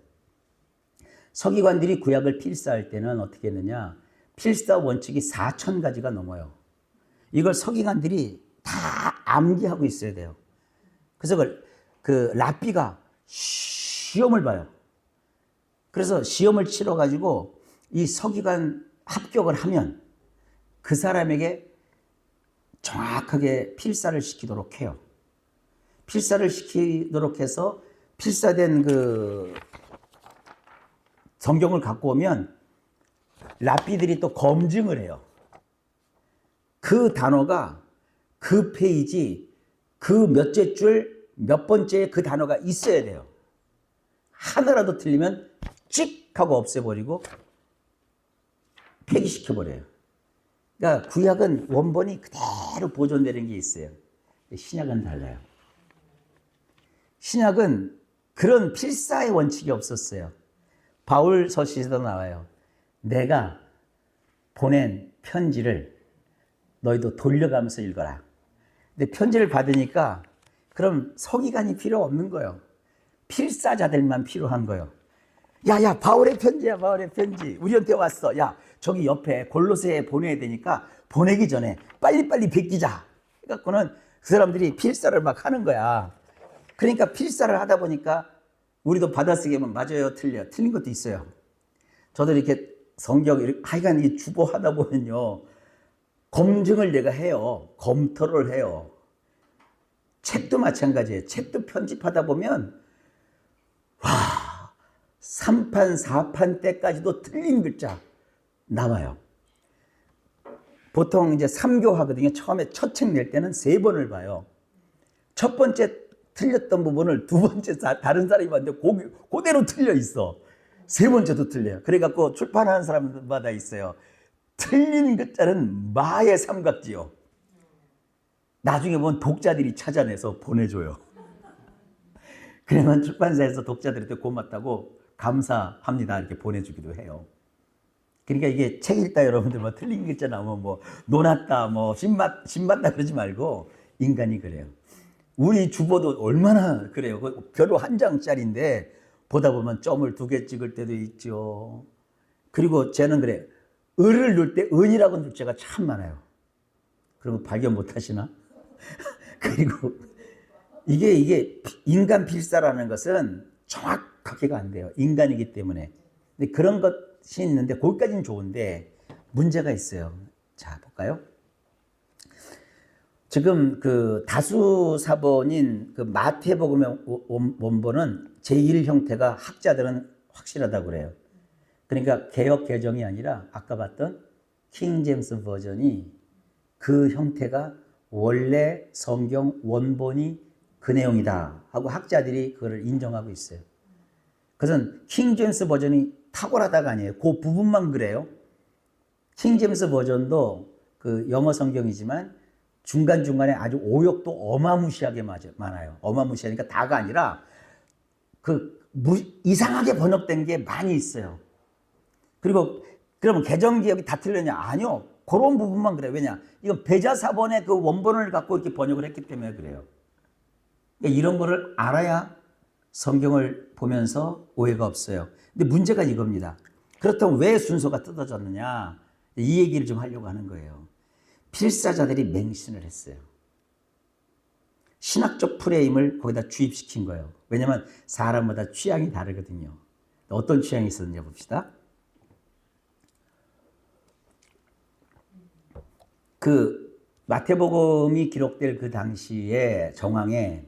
서기관들이 구약을 필사할 때는 어떻게 했느냐. 필사 원칙이 4,000가지가 넘어요. 이걸 서기관들이 다 암기하고 있어야 돼요. 그래서 그 랍비가 시험을 봐요. 그래서 시험을 치러가지고 이 서기관 합격을 하면 그 사람에게 정확하게 필사를 시키도록 해요. 필사를 시키도록 해서 필사된 그 성경을 갖고 오면 랍비들이 또 검증을 해요. 그 단어가 그 페이지 그 몇째 줄 몇 번째에 그 단어가 있어야 돼요. 하나라도 틀리면 찍 하고 없애버리고 폐기시켜버려요. 그러니까 구약은 원본이 그대로 보존되는 게 있어요. 신약은 달라요. 신약은 그런 필사의 원칙이 없었어요. 바울 서시에도 나와요. 내가 보낸 편지를 너희도 돌려가면서 읽어라. 근데 편지를 받으니까 그럼 서기관이 필요 없는 거예요. 필사자들만 필요한 거예요. 야, 바울의 편지야, 바울의 편지. 우리한테 왔어. 야, 저기 옆에 골로새에 보내야 되니까 보내기 전에 빨리빨리 베끼자. 그래갖고는 그 사람들이 필사를 막 하는 거야. 그러니까 필사를 하다 보니까 우리도 받아쓰기 하면 맞아요, 틀려. 틀린 것도 있어요. 저도 이렇게 성경, 하여간 이 주보하다 보면요. 검증을 내가 해요. 검토를 해요. 책도 마찬가지예요. 책도 편집하다 보면 와 3판 4판 때까지도 틀린 글자 나와요. 보통 이제 3교 하거든요. 처음에 첫 책 낼 때는 3번을 봐요. 첫 번째 틀렸던 부분을 두 번째 다른 사람이 봤는데 그대로 틀려 있어. 세 번째도 틀려요. 그래갖고 출판하는 사람마다 있어요. 틀린 글자는 마의 삼각지요. 나중에 보면 독자들이 찾아내서 보내줘요. 그러면 출판사에서 독자들한테 고맙다고 감사합니다 이렇게 보내주기도 해요. 그러니까 이게 책 읽다 여러분들 뭐 틀린 글자 나오면 뭐 논았다 뭐 신봤다 그러지 말고 인간이 그래요. 우리 주보도 얼마나 그래요. 별로 한 장짜리인데 보다 보면 점을 2개 찍을 때도 있죠. 그리고 쟤는 그래. 을을 넣을 때 은이라고 넣을 때가 참 많아요. 그런 거 발견 못 하시나? 그리고 이게 인간 필사라는 것은 정확하게가 안 돼요. 인간이기 때문에. 근데 그런 것이 있는데 거기까지는 좋은데 문제가 있어요. 자, 볼까요? 지금 그 다수 사본인 그 마태복음의 원본은 제1 형태가 학자들은 확실하다고 그래요. 그러니까 개역 개정이 아니라 아까 봤던 킹 제임스 버전이 그 형태가 원래 성경 원본이 그 내용이다 하고 학자들이 그걸 인정하고 있어요. 그것은 킹제임스 버전이 탁월하다가 아니에요. 그 부분만 그래요. 킹제임스 버전도 그 영어 성경이지만 중간중간에 아주 오역도 어마무시하게 많아요. 어마무시하니까 다가 아니라 이상하게 번역된 게 많이 있어요. 그리고 그러면 개정 기억이 다 틀렸냐? 아니요. 그런 부분만 그래요. 왜냐? 이건 배자사본의 그 원본을 갖고 이렇게 번역을 했기 때문에 그래요. 그러니까 이런 거를 알아야 성경을 보면서 오해가 없어요. 근데 문제가 이겁니다. 그렇다면 왜 순서가 뜯어졌느냐? 이 얘기를 좀 하려고 하는 거예요. 필사자들이 맹신을 했어요. 신학적 프레임을 거기다 주입시킨 거예요. 왜냐하면 사람마다 취향이 다르거든요. 어떤 취향이 있었는지 봅시다. 그 마태복음이 기록될 그 당시에 정황에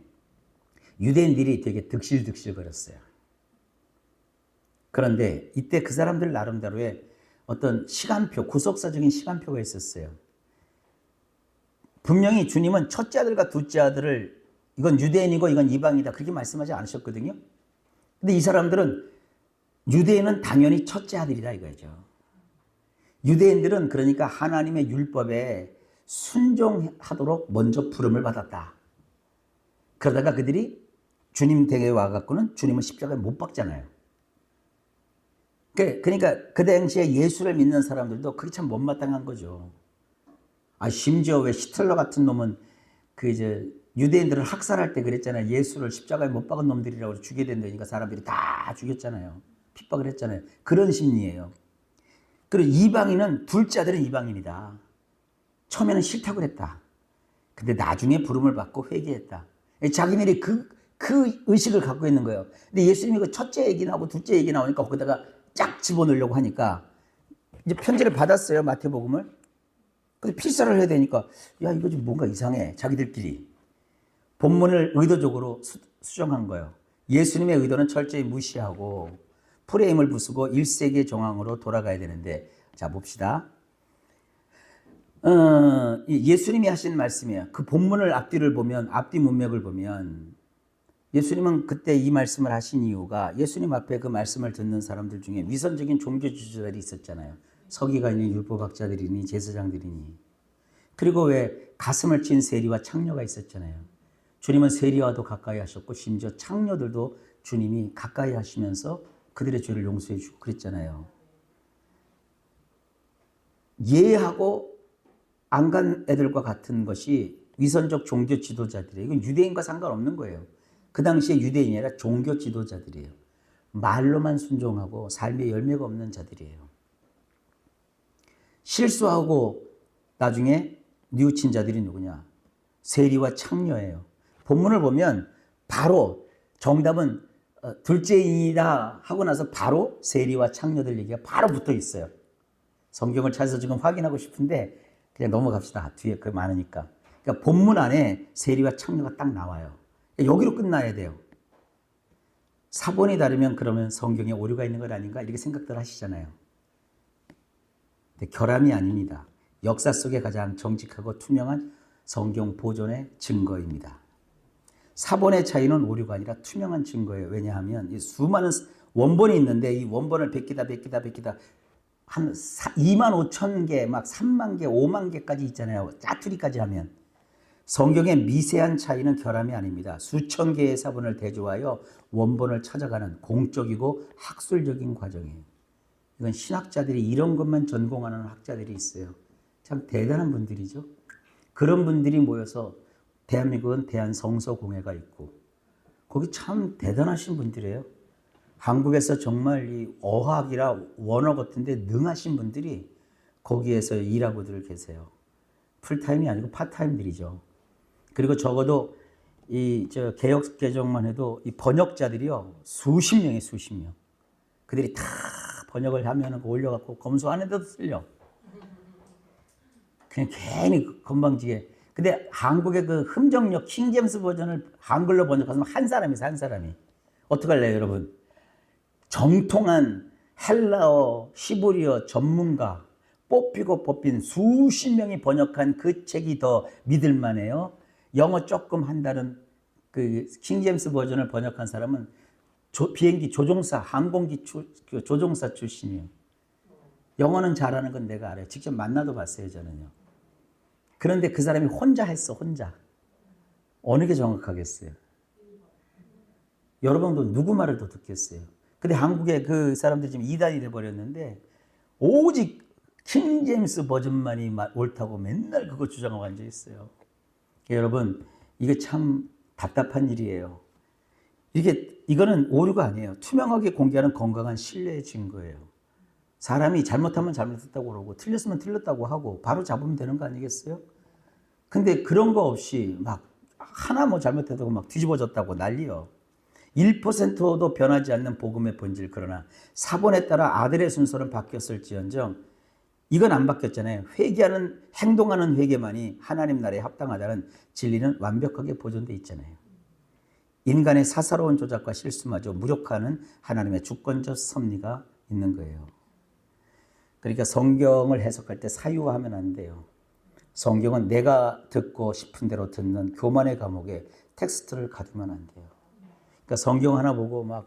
유대인들이 되게 득실득실 거렸어요. 그런데 이때 그 사람들 나름대로의 어떤 시간표, 구속사적인 시간표가 있었어요. 분명히 주님은 첫째 아들과 둘째 아들을 이건 유대인이고 이건 이방이다 그렇게 말씀하지 않으셨거든요. 근데 이 사람들은 유대인은 당연히 첫째 아들이다 이거죠. 유대인들은 그러니까 하나님의 율법에 순종하도록 먼저 부름을 받았다. 그러다가 그들이 주님 댁에 와갖고는 주님은 십자가에 못 박잖아요. 그러니까 그 당시에 예수를 믿는 사람들도 그게 참 못마땅한 거죠. 심지어 왜 히틀러 같은 놈은 유대인들을 학살할 때 그랬잖아요. 예수를 십자가에 못 박은 놈들이라고 죽여야 된다니까 사람들이 다 죽였잖아요. 핍박을 했잖아요. 그런 심리예요. 그리고 이방인은 둘째 아들은 이방인이다. 처음에는 싫다고 그랬다. 근데 나중에 부름을 받고 회개했다. 자기네들이 그 의식을 갖고 있는 거예요. 근데 예수님이 그 첫째 얘기 나오고 둘째 얘기 나오니까 거기다가 쫙 집어넣으려고 하니까 이제 편지를 받았어요. 마태복음을. 근데 필사를 해야 되니까 야 이거 좀 뭔가 이상해. 자기들끼리. 본문을 의도적으로 수정한 거예요. 예수님의 의도는 철저히 무시하고 프레임을 부수고 1세기의 정황으로 돌아가야 되는데 자 봅시다. 예수님이 하신 말씀이에요. 그 본문을 앞뒤를 보면 앞뒤 문맥을 보면 예수님은 그때 이 말씀을 하신 이유가 예수님 앞에 그 말씀을 듣는 사람들 중에 위선적인 종교 지도자들이 있었잖아요. 서기관이니 율법학자들이니 제사장들이니 그리고 왜 가슴을 찐 세리와 창녀가 있었잖아요. 주님은 세리와도 가까이 하셨고 심지어 창녀들도 주님이 가까이 하시면서 그들의 죄를 용서해 주고 그랬잖아요. 예하고 안 간 애들과 같은 것이 위선적 종교 지도자들이에요. 이건 유대인과 상관없는 거예요. 그 당시에 유대인이 아니라 종교 지도자들이에요. 말로만 순종하고 삶의 열매가 없는 자들이에요. 실수하고 나중에 뉘우친 자들이 누구냐? 세리와 창녀예요. 본문을 보면 바로 정답은 둘째이다 하고 나서 바로 세리와 창녀들 얘기가 바로 붙어 있어요. 성경을 찾아서 지금 확인하고 싶은데 그냥 넘어갑시다. 뒤에 그 많으니까. 그러니까 본문 안에 세리와 창녀가 딱 나와요. 여기로 끝나야 돼요. 사본이 다르면 그러면 성경에 오류가 있는 것 아닌가 이렇게 생각들 하시잖아요. 근데 결함이 아닙니다. 역사 속에 가장 정직하고 투명한 성경 보존의 증거입니다. 사본의 차이는 오류가 아니라 투명한 증거예요. 왜냐하면 이 수많은 원본이 있는데 이 원본을 베끼다 한 2만 5천 개, 막 3만 개, 5만 개까지 있잖아요. 짜투리까지 하면. 성경의 미세한 차이는 결함이 아닙니다. 수천 개의 사본을 대조하여 원본을 찾아가는 공적이고 학술적인 과정이에요. 이건 신학자들이 이런 것만 전공하는 학자들이 있어요. 참 대단한 분들이죠. 그런 분들이 모여서 대한민국은 대한성서공회가 있고 거기 참 대단하신 분들이에요. 한국에서 정말 이 어학이라 원어 같은데 능하신 분들이 거기에서 일하고들 계세요. 풀타임이 아니고 파타임들이죠. 그리고 적어도 개역 개정만 해도 이 번역자들이요 수십 명이에요, 수십 명. 그들이 다 번역을 하면 올려갖고 검수 안 해도 틀려. 그냥 괜히 건방지게. 근데 한국의 그 흠정력 킹제임스 버전을 한글로 번역하면 한 사람이 있어요, 한 사람이. 어떡할래요, 여러분? 정통한 헬라어, 히브리어 전문가, 뽑히고 뽑힌 수십 명이 번역한 그 책이 더 믿을만해요. 영어 조금 한다는 그 킹제임스 버전을 번역한 사람은 비행기 조종사, 항공기 조종사 출신이에요. 영어는 잘하는 건 내가 알아요. 직접 만나도 봤어요, 저는요. 그런데 그 사람이 혼자 했어, 혼자. 어느 게 정확하겠어요? 여러분도 누구 말을 더 듣겠어요? 근데 한국에 그 사람들이 지금 이단이 돼버렸는데 오직 킹제임스 버전만이 옳다고 맨날 그거 주장하고 앉아있어요. 여러분, 이게 참 답답한 일이에요. 이거는 오류가 아니에요. 투명하게 공개하는 건강한 신뢰의 증거예요. 사람이 잘못하면 잘못했다고 그러고 틀렸으면 틀렸다고 하고 바로 잡으면 되는 거 아니겠어요? 근데 그런 거 없이 막 하나 뭐 잘못했다고 막 뒤집어졌다고 난리요. 1%도 변하지 않는 복음의 본질, 그러나 사본에 따라 아들의 순서는 바뀌었을지언정 이건 안 바뀌었잖아요. 회개하는, 행동하는 회개만이 하나님 나라에 합당하다는 진리는 완벽하게 보존되어 있잖아요. 인간의 사사로운 조작과 실수마저 무력화하는 하나님의 주권적 섭리가 있는 거예요. 그러니까 성경을 해석할 때 사유화하면 안 돼요. 성경은 내가 듣고 싶은 대로 듣는 교만의 감옥에 텍스트를 가두면 안 돼요. 그러니까 성경 하나 보고 막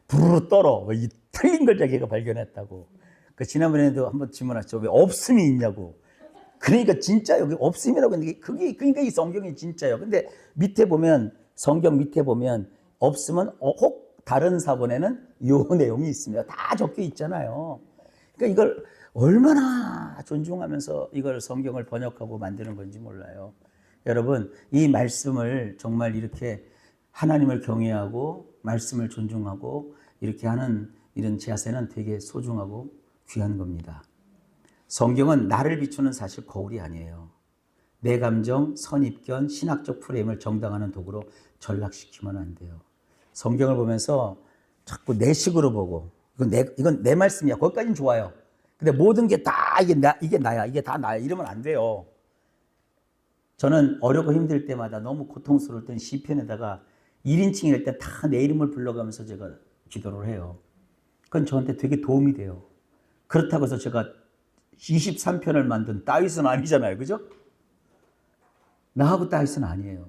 부르르 떨어. 이 틀린 걸 자기가 발견했다고. 그 지난번에도 한번 질문하셨죠. 왜 없음이 있냐고. 그러니까 진짜 여기 없음이라고 했는데 그러니까 이 성경이 진짜예요. 근데 밑에 보면 성경 밑에 보면 없으면 혹 다른 사본에는 요 내용이 있습니다. 다 적혀 있잖아요. 그러니까 이걸 얼마나 존중하면서 이걸 성경을 번역하고 만드는 건지 몰라요. 여러분, 이 말씀을 정말 이렇게 하나님을 경외하고 말씀을 존중하고 이렇게 하는 이런 자세는 되게 소중하고 귀한 겁니다. 성경은 나를 비추는 사실 거울이 아니에요. 내 감정, 선입견, 신학적 프레임을 정당화하는 도구로 전락시키면 안 돼요. 성경을 보면서 자꾸 내 식으로 보고 이건 내 말씀이야. 거기까지는 좋아요. 근데 모든 게 다 이게 나야. 이게 다 나야. 이러면 안 돼요. 저는 어렵고 힘들 때마다 너무 고통스러울 땐 시편에다가 1인칭일 때 다 내 이름을 불러가면서 제가 기도를 해요. 그건 저한테 되게 도움이 돼요. 그렇다고 해서 제가 23편을 만든 다윗은 아니잖아요. 그죠? 나하고 다윗은 아니에요.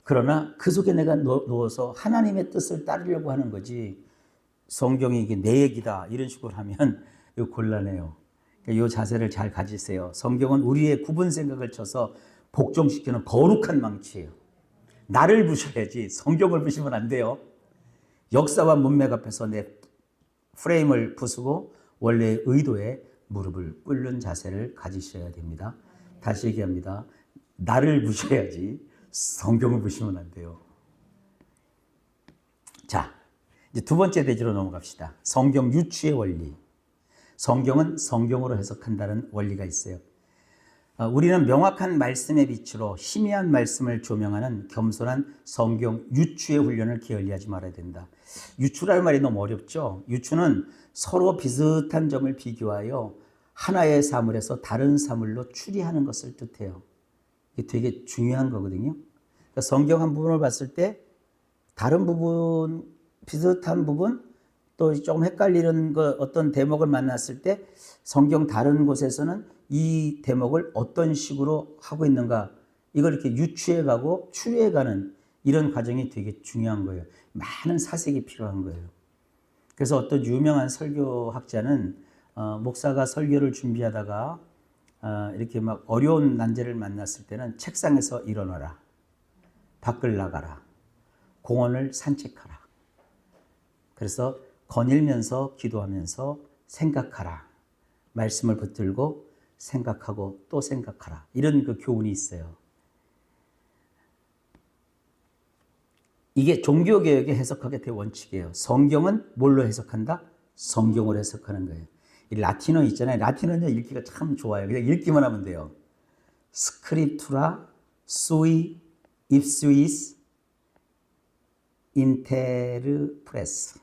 그러나 그 속에 내가 누워서 하나님의 뜻을 따르려고 하는 거지, 성경이 이게 내 얘기다 이런 식으로 하면 이거 곤란해요. 그러니까 이 자세를 잘 가지세요. 성경은 우리의 구분 생각을 쳐서 복종시키는 거룩한 망치예요. 나를 부셔야지 성경을 부시면 안 돼요. 역사와 문맥 앞에서 내 프레임을 부수고 원래의 의도에 무릎을 꿇는 자세를 가지셔야 됩니다. 다시 얘기합니다. 나를 부셔야지 성경을 부시면 안 돼요. 자, 이제 두 번째 대지로 넘어갑시다. 성경 유추의 원리. 성경은 성경으로 해석한다는 원리가 있어요. 우리는 명확한 말씀의 빛으로 희미한 말씀을 조명하는 겸손한 성경 유추의 훈련을 게을리하지 말아야 된다. 유추라는 말이 너무 어렵죠. 유추는 서로 비슷한 점을 비교하여 하나의 사물에서 다른 사물로 추리하는 것을 뜻해요. 이게 되게 중요한 거거든요. 그러니까 성경 한 부분을 봤을 때 다른 부분, 비슷한 부분, 또 조금 헷갈리는 거, 어떤 대목을 만났을 때 성경 다른 곳에서는 이 대목을 어떤 식으로 하고 있는가, 이걸 이렇게 유추해가고 추리해가는 이런 과정이 되게 중요한 거예요. 많은 사색이 필요한 거예요. 그래서 어떤 유명한 설교학자는 목사가 설교를 준비하다가 이렇게 막 어려운 난제를 만났을 때는 책상에서 일어나라, 밖을 나가라, 공원을 산책하라. 그래서 거닐면서 기도하면서 생각하라. 말씀을 붙들고 생각하고 또 생각하라. 이런 그 교훈이 있어요. 이게 종교개혁의 해석학의 대원칙이에요. 성경은 뭘로 해석한다? 성경으로 해석하는 거예요. 이 라틴어 있잖아요. 라틴어는 읽기가 참 좋아요. 그냥 읽기만 하면 돼요. 스크립투라 sui ipsuis interpres.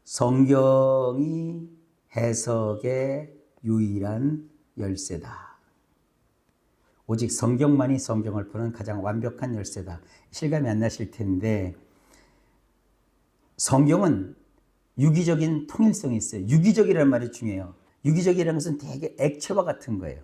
성경이 해석의 유일한 열쇠다. 오직 성경만이 성경을 푸는 가장 완벽한 열쇠다. 실감이 안 나실 텐데, 성경은 유기적인 통일성이 있어요. 유기적이라는 말이 중요해요. 유기적이라는 것은 되게 액체와 같은 거예요.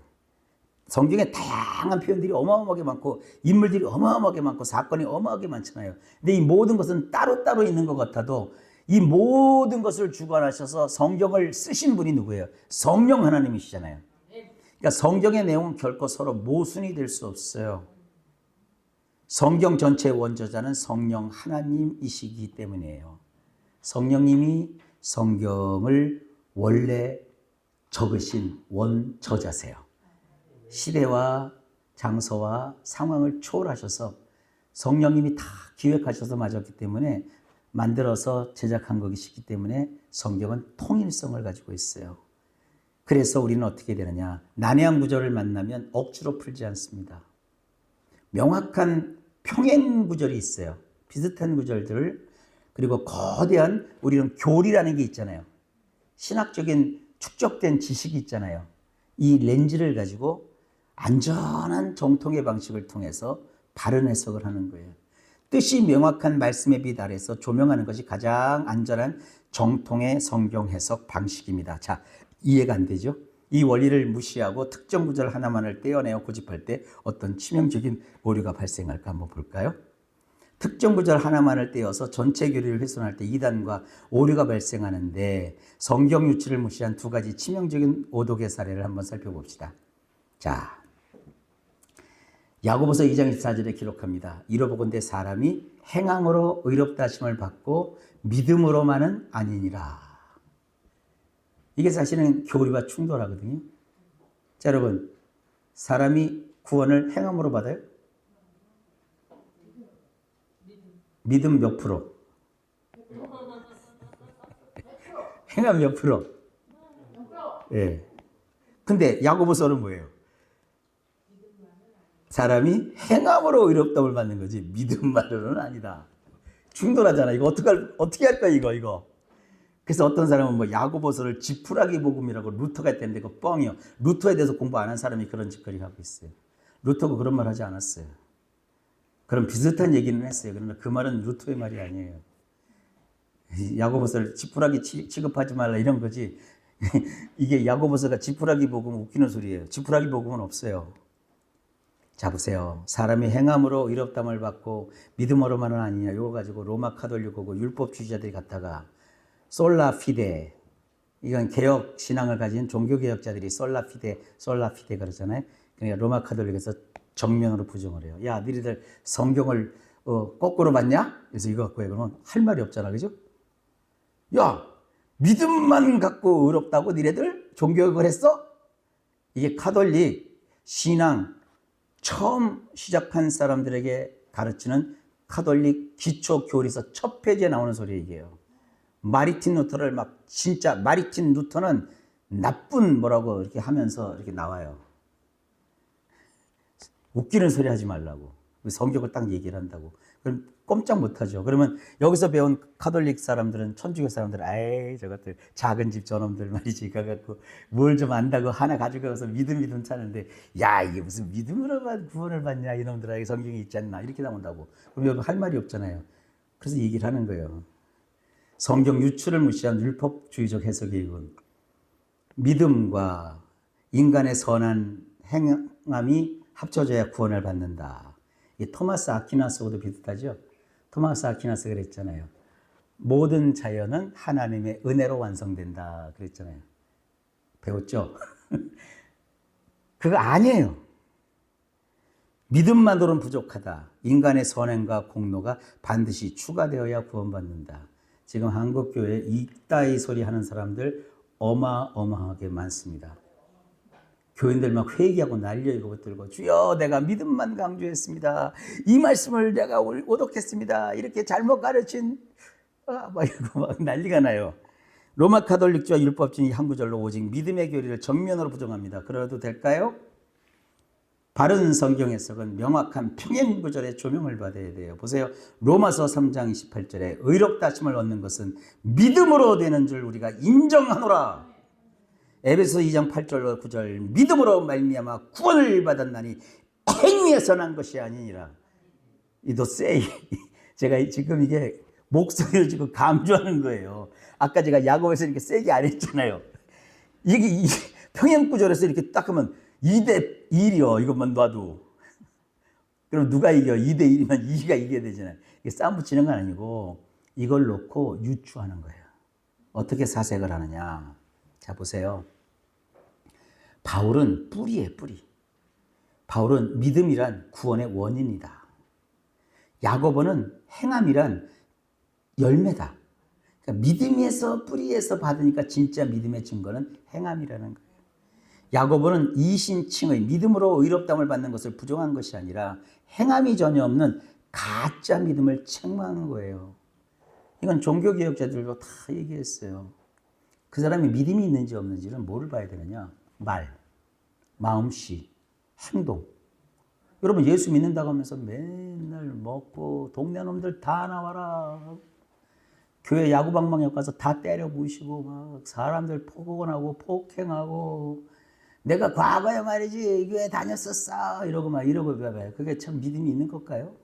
성경에 다양한 표현들이 어마어마하게 많고 인물들이 어마어마하게 많고 사건이 어마어마하게 많잖아요. 근데 이 모든 것은 따로따로 있는 것 같아도 이 모든 것을 주관하셔서 성경을 쓰신 분이 누구예요? 성령 하나님이시잖아요. 그러니까 성경의 내용은 결코 서로 모순이 될 수 없어요. 성경 전체의 원저자는 성령 하나님이시기 때문이에요. 성령님이 성경을 원래 적으신 원저자세요. 시대와 장소와 상황을 초월하셔서 성령님이 다 기획하셔서 맞았기 때문에 만들어서 제작한 것이기 때문에 성경은 통일성을 가지고 있어요. 그래서 우리는 어떻게 되느냐? 난해한 구절을 만나면 억지로 풀지 않습니다. 명확한 평행 구절이 있어요. 비슷한 구절들을. 그리고 거대한 우리는 교리라는 게 있잖아요. 신학적인 축적된 지식이 있잖아요. 이 렌즈를 가지고 안전한 정통의 방식을 통해서 바른 해석을 하는 거예요. 뜻이 명확한 말씀의 빛 아래서 조명하는 것이 가장 안전한 정통의 성경 해석 방식입니다. 자, 이해가 안 되죠? 이 원리를 무시하고 특정 구절 하나만을 떼어내어 고집할 때 어떤 치명적인 오류가 발생할까 한번 볼까요? 특정 구절 하나만을 떼어서 전체 교리를 훼손할 때 이단과 오류가 발생하는데 성경 유치를 무시한 두 가지 치명적인 오독의 사례를 한번 살펴봅시다. 자, 야고보서 2장 24절에 기록합니다. 이로보건대 사람이 행함으로 의롭다 하심을 받고 믿음으로만은 아니니라. 이게 사실은 교리와 충돌하거든요. 자, 여러분, 사람이 구원을 행함으로 받아요? 믿음 몇 프로? 행함 몇 프로? 예. 근데 야고보서는 뭐예요? 사람이 행함으로 의롭다움을 받는 거지 믿음만으로는 아니다. 충돌하잖아. 이거 어떻게 할까 이거. 그래서 어떤 사람은 뭐 야고보서를 지푸라기 복음이라고 루터가 했는데 그거 뻥이요. 루터에 대해서 공부 안 한 사람이 그런 짓거리 하고 있어요. 루터가 그런 말 하지 않았어요. 그럼 비슷한 얘기는 했어요. 그러나 그 말은 루터의 말이 아니에요. 야고보서를 지푸라기 취급하지 말라 이런 거지. 이게 야고보서가 지푸라기 복음 웃기는 소리예요. 지푸라기 복음은 없어요. 자, 보세요. 사람이 행함으로 의롭다함을 받고 믿음으로만은 아니냐. 이거 가지고 로마 카톨릭하고 율법주의자들이 갖다가 솔라 피데, 이건 개혁 신앙을 가진 종교개혁자들이 솔라 피데 그러잖아요. 그러니까 로마 카톨릭에서 정면으로 부정을 해요. 야, 너희들 성경을 거꾸로 봤냐? 그래서 이거 갖고 해. 그러면 할 말이 없잖아. 그죠? 야, 믿음만 갖고 의롭다고 너희들 종교개혁을 했어? 이게 카톨릭 신앙 처음 시작한 사람들에게 가르치는 카톨릭 기초 교리서 첫 페이지에 나오는 소리 얘기예요. 마르틴 루터를 막 진짜 마르틴 루터는 나쁜 뭐라고 이렇게 하면서 이렇게 나와요. 웃기는 소리 하지 말라고. 성경을 딱 얘기를 한다고. 그럼 꼼짝 못 하죠. 그러면 여기서 배운 카톨릭 사람들은, 천주교 사람들은, 아이, 저것들, 작은 집 저놈들 말이지. 가갖고 뭘 좀 안다고 하나 가지고 가서 믿음 차는데, 야, 이게 무슨 믿음으로만 구원을 받냐, 이놈들에게 성경이 있지 않나. 이렇게 나온다고. 그럼 여기 할 말이 없잖아요. 그래서 얘기를 하는 거예요. 성경 유추를 무시한 율법주의적 해석의 이건 믿음과 인간의 선한 행함이 합쳐져야 구원을 받는다. 이 토마스 아퀴나스하고도 비슷하죠. 토마스 아퀴나스가 그랬잖아요. 모든 자연은 하나님의 은혜로 완성된다 그랬잖아요. 배웠죠? 그거 아니에요. 믿음만으로는 부족하다. 인간의 선행과 공로가 반드시 추가되어야 구원받는다. 지금 한국교회에 이따위 소리 하는 사람들 어마어마하게 많습니다. 교인들 막 회개하고 난리야 이거 들고 주여 내가 믿음만 강조했습니다. 이 말씀을 내가 오독했습니다. 이렇게 잘못 가르친 막 이러고 막 난리가 나요. 로마 카톨릭주와 율법주의 한 구절로 오직 믿음의 교리를 정면으로 부정합니다. 그래도 될까요? 바른 성경 해석은 명확한 평행 구절의 조명을 받아야 돼요. 보세요. 로마서 3장 28절에 의롭다 하심을 얻는 것은 믿음으로 되는 줄 우리가 인정하노라. 에베소 2장 8절로 9절 믿음으로 말미암아 구원을 받았나니 행위에서 난 것이 아니니라. 이도 세이. 제가 지금 이게 목소리를 지금 강조하는 거예요. 아까 제가 야고보에서 이렇게 세게 안 했잖아요. 이게 평행구절에서 이렇게 딱 하면 2대 1이요. 이것만 놔도. 그럼 누가 이겨? 2대 1이면 2가 이겨야 되잖아요. 이게 싸움 붙이는 건 아니고 이걸 놓고 유추하는 거예요. 어떻게 사색을 하느냐. 자, 보세요. 바울은 뿌리예요, 뿌리. 바울은 믿음이란 구원의 원인이다. 야고보는 행함이란 열매다. 그러니까 믿음에서 뿌리에서 받으니까 진짜 믿음의 증거는 행함이라는 거예요. 야고보는 이신칭의 믿음으로 의롭다함을 받는 것을 부정한 것이 아니라 행함이 전혀 없는 가짜 믿음을 책망한 거예요. 이건 종교개혁자들도 다 얘기했어요. 그 사람이 믿음이 있는지 없는지는 뭐를 봐야 되느냐? 말, 마음씨, 행동. 여러분 예수 믿는다고 하면서 맨날 먹고 동네 놈들 다 나와라. 교회 야구방망이 가서 다 때려 부시고 막 사람들 폭언하고 폭행하고 내가 과거에 말이지 교회 다녔었어 이러고 막 이러고 봐봐요. 그게 참 믿음이 있는 걸까요?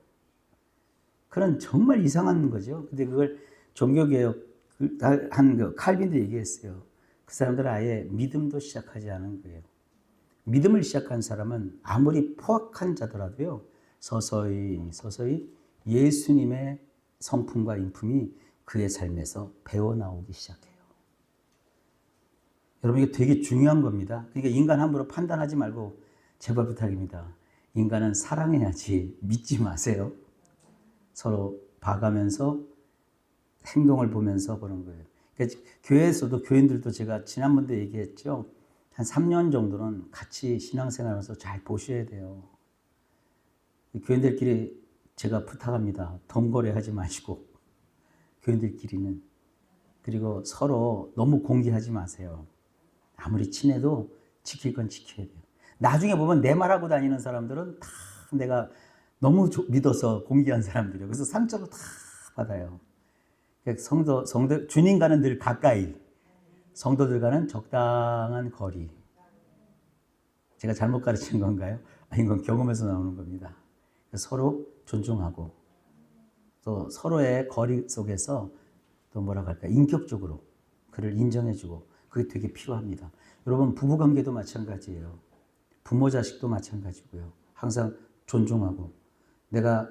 그런 정말 이상한 거죠. 근데 그걸 종교개혁 한 그 칼빈도 얘기했어요. 그 사람들은 아예 믿음도 시작하지 않은 거예요. 믿음을 시작한 사람은 아무리 포악한 자더라도요. 서서히 예수님의 성품과 인품이 그의 삶에서 배워나오기 시작해요. 여러분 이게 되게 중요한 겁니다. 그러니까 인간 함부로 판단하지 말고 제발 부탁입니다. 인간은 사랑해야지 믿지 마세요. 서로 봐가면서 행동을 보면서 그런 거예요. 그러니까 교회에서도 교인들도 제가 지난번도 얘기했죠. 한 3년 정도는 같이 신앙생활하면서 잘 보셔야 돼요. 교인들끼리 제가 부탁합니다. 덩거래하지 마시고 교인들끼리는. 그리고 서로 너무 공개하지 마세요. 아무리 친해도 지킬 건 지켜야 돼요. 나중에 보면 내 말하고 다니는 사람들은 다 내가 너무 믿어서 공개한 사람들이에요. 그래서 상처도 다 받아요. 성도 주님과는 늘 가까이, 성도들과는 적당한 거리. 제가 잘못 가르친 건가요? 아니, 이건 경험에서 나오는 겁니다. 서로 존중하고 또 서로의 거리 속에서 또 뭐라고 할까 인격적으로 그를 인정해주고 그게 되게 필요합니다. 여러분 부부관계도 마찬가지예요. 부모 자식도 마찬가지고요. 항상 존중하고 내가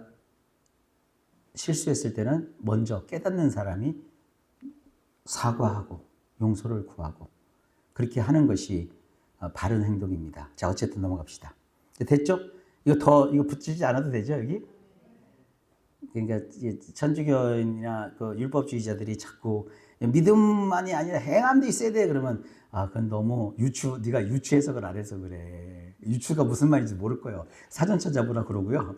실수했을 때는 먼저 깨닫는 사람이 사과하고 용서를 구하고 그렇게 하는 것이 바른 행동입니다. 자, 어쨌든 넘어갑시다. 됐죠? 이거 붙이지 않아도 되죠, 여기? 그러니까 천주교인이나 그 율법주의자들이 자꾸 믿음만이 아니라 행함도 있어야 돼. 그러면 그건 너무 네가 유추 해석을 안 해서 그래. 유추가 무슨 말인지 모를 거예요. 사전 찾아보라 그러고요.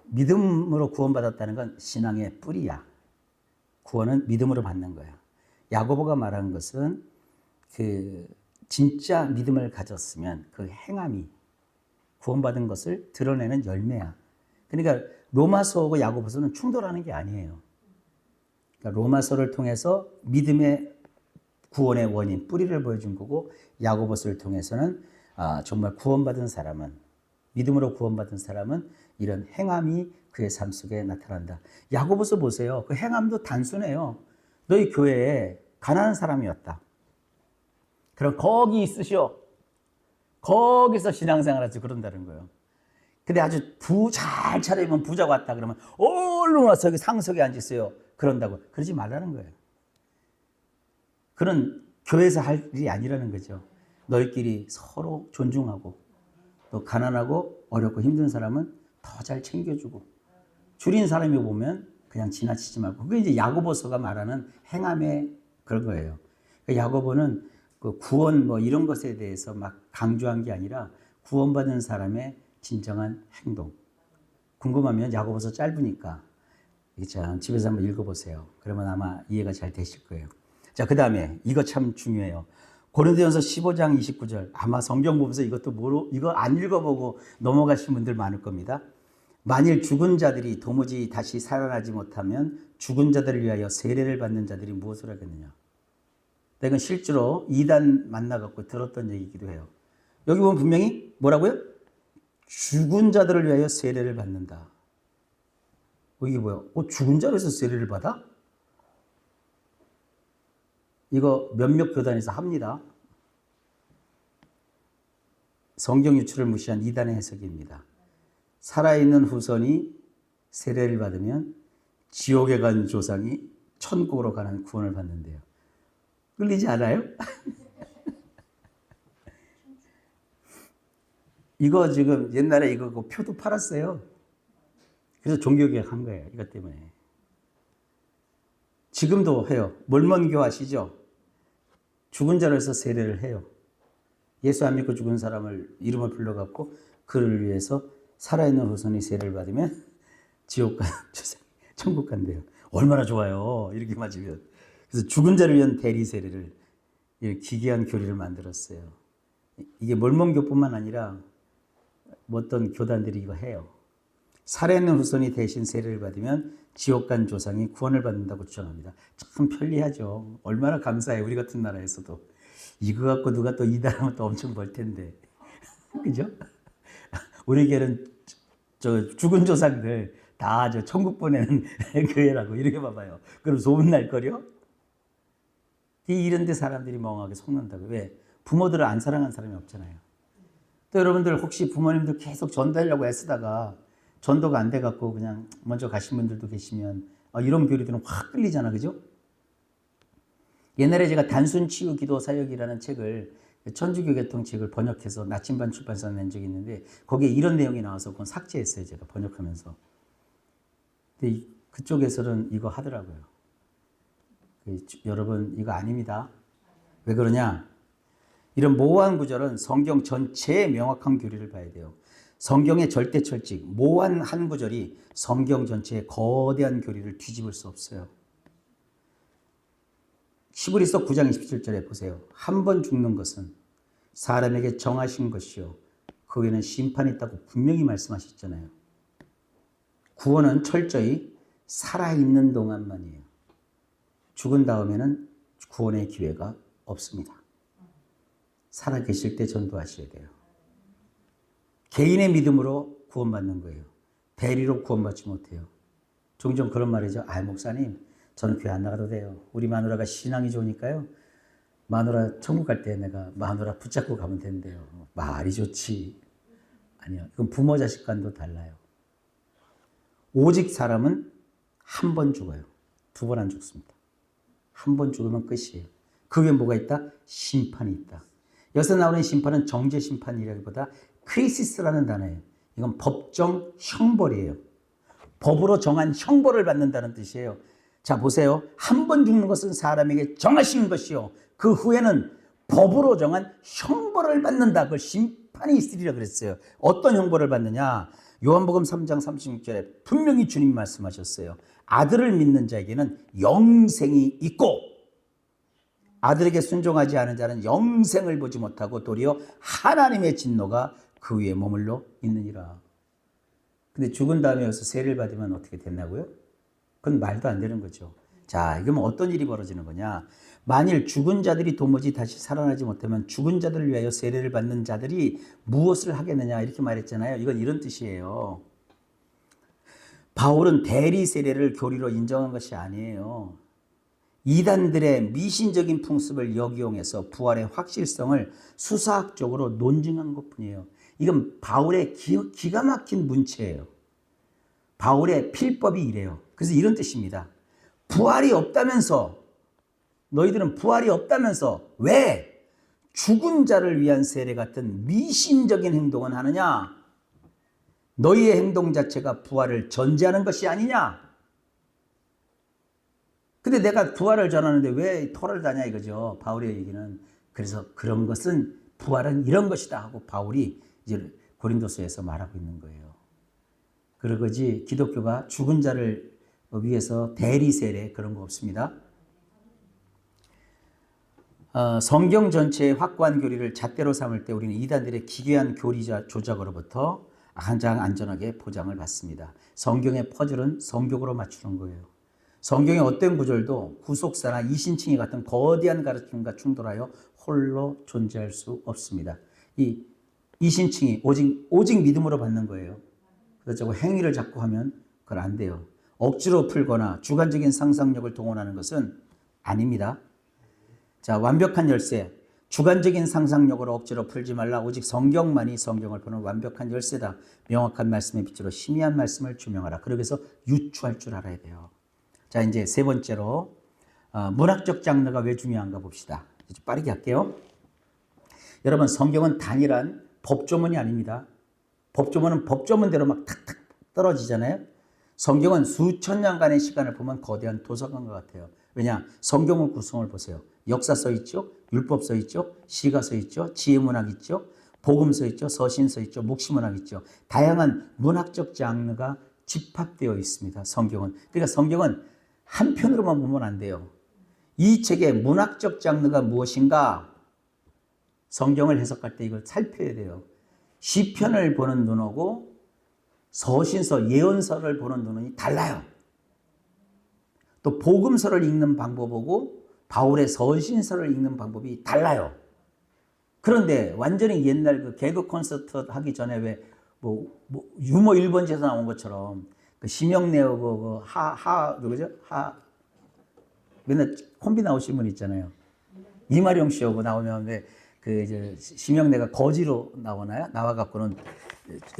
믿음으로 구원받았다는 건 신앙의 뿌리야. 구원은 믿음으로 받는 거야. 야고보가 말한 것은 그 진짜 믿음을 가졌으면 그 행함이 구원받은 것을 드러내는 열매야. 그러니까 로마서하고 야고보서는 충돌하는 게 아니에요. 그러니까 로마서를 통해서 믿음의 구원의 원인, 뿌리를 보여준 거고 야고보서를 통해서는 정말 구원받은 사람은 믿음으로 구원받은 사람은 이런 행함이 그의 삶 속에 나타난다. 야고보서 보세요. 그 행함도 단순해요. 너희 교회에 가난한 사람이었다. 그럼 거기 있으시오. 거기서 신앙생활 하지 그런다는 거예요. 근데 아주 잘 차려입으면 부자가 왔다 그러면 얼른 와서 여기 상석에 앉으세요. 그런다고. 그러지 말라는 거예요. 그런 교회에서 할 일이 아니라는 거죠. 너희끼리 서로 존중하고 또 가난하고 어렵고 힘든 사람은 더 잘 챙겨주고 줄인 사람이 보면 그냥 지나치지 말고 그게 이제 야고보서가 말하는 행함의 그런 거예요. 그러니까 야고보는 그 구원 뭐 이런 것에 대해서 막 강조한 게 아니라 구원받은 사람의 진정한 행동. 궁금하면 야고보서 짧으니까 참 집에서 한번 읽어보세요. 그러면 아마 이해가 잘 되실 거예요. 자, 그 다음에 이거 참 중요해요. 고린도전서 15장 29절. 아마 성경 보면서 이거 안 읽어보고 넘어가신 분들 많을 겁니다. 만일 죽은 자들이 도무지 다시 살아나지 못하면 죽은 자들을 위하여 세례를 받는 자들이 무엇을 하겠느냐. 이건 실제로 이단 만나갖고 들었던 얘기이기도 해요. 여기 보면 분명히 뭐라고요? 죽은 자들을 위하여 세례를 받는다. 이게 뭐야? 죽은 자로서 세례를 받아? 이거 몇몇 교단에서 합니다. 성경 유출을 무시한 이단의 해석입니다. 살아있는 후손이 세례를 받으면 지옥에 간 조상이 천국으로 가는 구원을 받는데요. 끌리지 않아요? 이거 지금 옛날에 이거 표도 팔았어요. 그래서 종교개혁 한 거예요. 이것 때문에. 지금도 해요. 몰몬교 아시죠? 죽은 자로서 세례를 해요. 예수 안 믿고 죽은 사람을 이름을 불러갖고 그를 위해서 살아있는 후손이 세례를 받으면 지옥 간 천국 간대요. 얼마나 좋아요. 이렇게 맞으면. 그래서 죽은 자를 위한 대리 세례를 기괴한 교리를 만들었어요. 이게 몰몬교뿐만 아니라 어떤 교단들이 이거 해요. 살아있는 후손이 대신 세례를 받으면 지옥 간 조상이 구원을 받는다고 주장합니다. 참 편리하죠. 얼마나 감사해요. 우리 같은 나라에서도. 이거 갖고 누가 또 이단하면 또 엄청 벌 텐데. 그죠? 우리 교회는 저 죽은 조상들 다 저 천국 보내는 교회라고 이렇게 봐봐요. 그럼 소문날 거려? 이런 데 사람들이 멍하게 속는다고. 왜? 부모들을 안 사랑한 사람이 없잖아요. 또 여러분들 혹시 부모님들 계속 전도하려고 애쓰다가 전도가 안 돼갖고 그냥 먼저 가신 분들도 계시면 이런 교리들은 확 끌리잖아. 그죠? 옛날에 제가 단순 치유 기도 사역이라는 책을 천주교 계통책을 번역해서 나침반 출판사에 낸 적이 있는데 거기에 이런 내용이 나와서 그건 삭제했어요. 제가 번역하면서. 근데 그쪽에서는 이거 하더라고요. 여러분 이거 아닙니다. 왜 그러냐? 이런 모호한 구절은 성경 전체의 명확한 교리를 봐야 돼요. 성경의 절대철칙, 모호한 한 구절이 성경 전체의 거대한 교리를 뒤집을 수 없어요. 히브리서 9장 27절에 보세요. 한 번 죽는 것은 사람에게 정하신 것이요 그 후에는 심판이 있다고 분명히 말씀하셨잖아요. 구원은 철저히 살아있는 동안만이에요. 죽은 다음에는 구원의 기회가 없습니다. 살아계실 때 전도하셔야 돼요. 개인의 믿음으로 구원받는 거예요. 대리로 구원받지 못해요. 종종 그런 말이죠. 목사님 저는 교회 안 나가도 돼요. 우리 마누라가 신앙이 좋으니까요. 마누라 천국 갈 때 내가 마누라 붙잡고 가면 된대요. 말이 좋지. 아니요. 이건 부모 자식 간도 달라요. 오직 사람은 한 번 죽어요. 두 번 안 죽습니다. 한 번 죽으면 끝이에요. 그 위에 뭐가 있다? 심판이 있다. 여기서 나오는 심판은 정죄 심판이라기보다 크리시스라는 단어예요. 이건 법정 형벌이에요. 법으로 정한 형벌을 받는다는 뜻이에요. 자 보세요. 한 번 죽는 것은 사람에게 정하신 것이요 그 후에는 법으로 정한 형벌을 받는다. 그걸 심판이 있으리라 그랬어요. 어떤 형벌을 받느냐? 요한복음 3장 36절에 분명히 주님이 말씀하셨어요. 아들을 믿는 자에게는 영생이 있고 아들에게 순종하지 않은 자는 영생을 보지 못하고 도리어 하나님의 진노가 그 위에 머물러 있느니라. 근데 죽은 다음에 여기서 세례를 받으면 어떻게 된다고요? 그건 말도 안 되는 거죠. 자, 이러면 어떤 일이 벌어지는 거냐? 만일 죽은 자들이 도무지 다시 살아나지 못하면 죽은 자들을 위하여 세례를 받는 자들이 무엇을 하겠느냐 이렇게 말했잖아요. 이건 이런 뜻이에요. 바울은 대리 세례를 교리로 인정한 것이 아니에요. 이단들의 미신적인 풍습을 역이용해서 부활의 확실성을 수사학적으로 논증한 것뿐이에요. 이건 바울의 기가 막힌 문체예요. 바울의 필법이 이래요. 그래서 이런 뜻입니다. 부활이 없다면서 너희들은 부활이 없다면서 왜 죽은 자를 위한 세례 같은 미신적인 행동은 하느냐? 너희의 행동 자체가 부활을 전제하는 것이 아니냐? 근데 내가 부활을 전하는데 왜 토를 다냐 이거죠. 바울의 얘기는. 그래서 그런 것은 부활은 이런 것이다 하고 바울이 이제 고린도서에서 말하고 있는 거예요. 그러지 기독교가 죽은 자를 위해서 대리 세례 그런 거 없습니다. 성경 전체의 확고한 교리를 잣대로 삼을 때 우리는 이단들의 기괴한 교리 조작으로부터 가장 안전하게 보장을 받습니다. 성경의 퍼즐은 성격으로 맞추는 거예요. 성경의 어떤 구절도 구속사나 이신칭의 같은 거대한 가르침과 충돌하여 홀로 존재할 수 없습니다. 이 이신칭이 오직 믿음으로 받는 거예요. 그렇다고 행위를 자꾸 하면 그건 안 돼요. 억지로 풀거나 주관적인 상상력을 동원하는 것은 아닙니다. 자, 완벽한 열쇠. 주관적인 상상력으로 억지로 풀지 말라. 오직 성경만이 성경을 보는 완벽한 열쇠다. 명확한 말씀의 빛으로 희미한 말씀을 규명하라. 그러면서 유추할 줄 알아야 돼요. 자, 이제 세 번째로 문학적 장르가 왜 중요한가 봅시다. 이제 빠르게 할게요. 여러분, 성경은 단일한 법조문이 아닙니다. 법조문은 법조문대로 막 탁탁 떨어지잖아요. 성경은 수천 년간의 시간을 보면 거대한 도서관과 같아요. 왜냐? 성경의 구성을 보세요. 역사 써 있죠, 율법 써 있죠, 시가 써 있죠, 지혜문학 있죠, 복음 써 있죠, 서신 써 있죠, 묵시문학 있죠. 다양한 문학적 장르가 집합되어 있습니다. 성경은. 그러니까 성경은 한 편으로만 보면 안 돼요. 이 책의 문학적 장르가 무엇인가? 성경을 해석할 때 이걸 살펴야 돼요. 시편을 보는 눈하고 서신서, 예언서를 보는 눈이 달라요. 또 복음서를 읽는 방법하고 바울의 서신서를 읽는 방법이 달라요. 그런데 완전히 옛날 그 개그 콘서트 하기 전에 왜 유머 1번지에서 나온 것처럼 그 심영래하고 누구죠? 맨날 콤비 나오신 분 있잖아요. 이마령 씨하고 나오면 왜 그 이제 심영래가 거지로 나오나요? 나와갖고는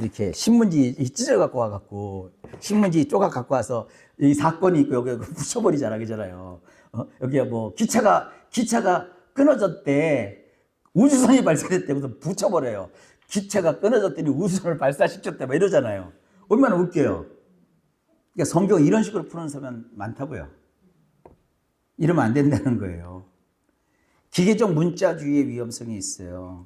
이렇게 신문지 찢어갖고 와갖고 신문지 조각 갖고 와서 이 사건이 있고 여기 붙여버리잖아, 그잖아요. 여기에 뭐 기차가 끊어졌대, 우주선이 발사됐대, 무슨 붙여버려요. 기차가 끊어졌더니 우주선을 발사시켰대, 막 이러잖아요. 얼마나 웃겨요. 그러니까 성경 이런 식으로 푸는 사람 많다고요. 이러면 안 된다는 거예요. 기계적 문자주의의 위험성이 있어요.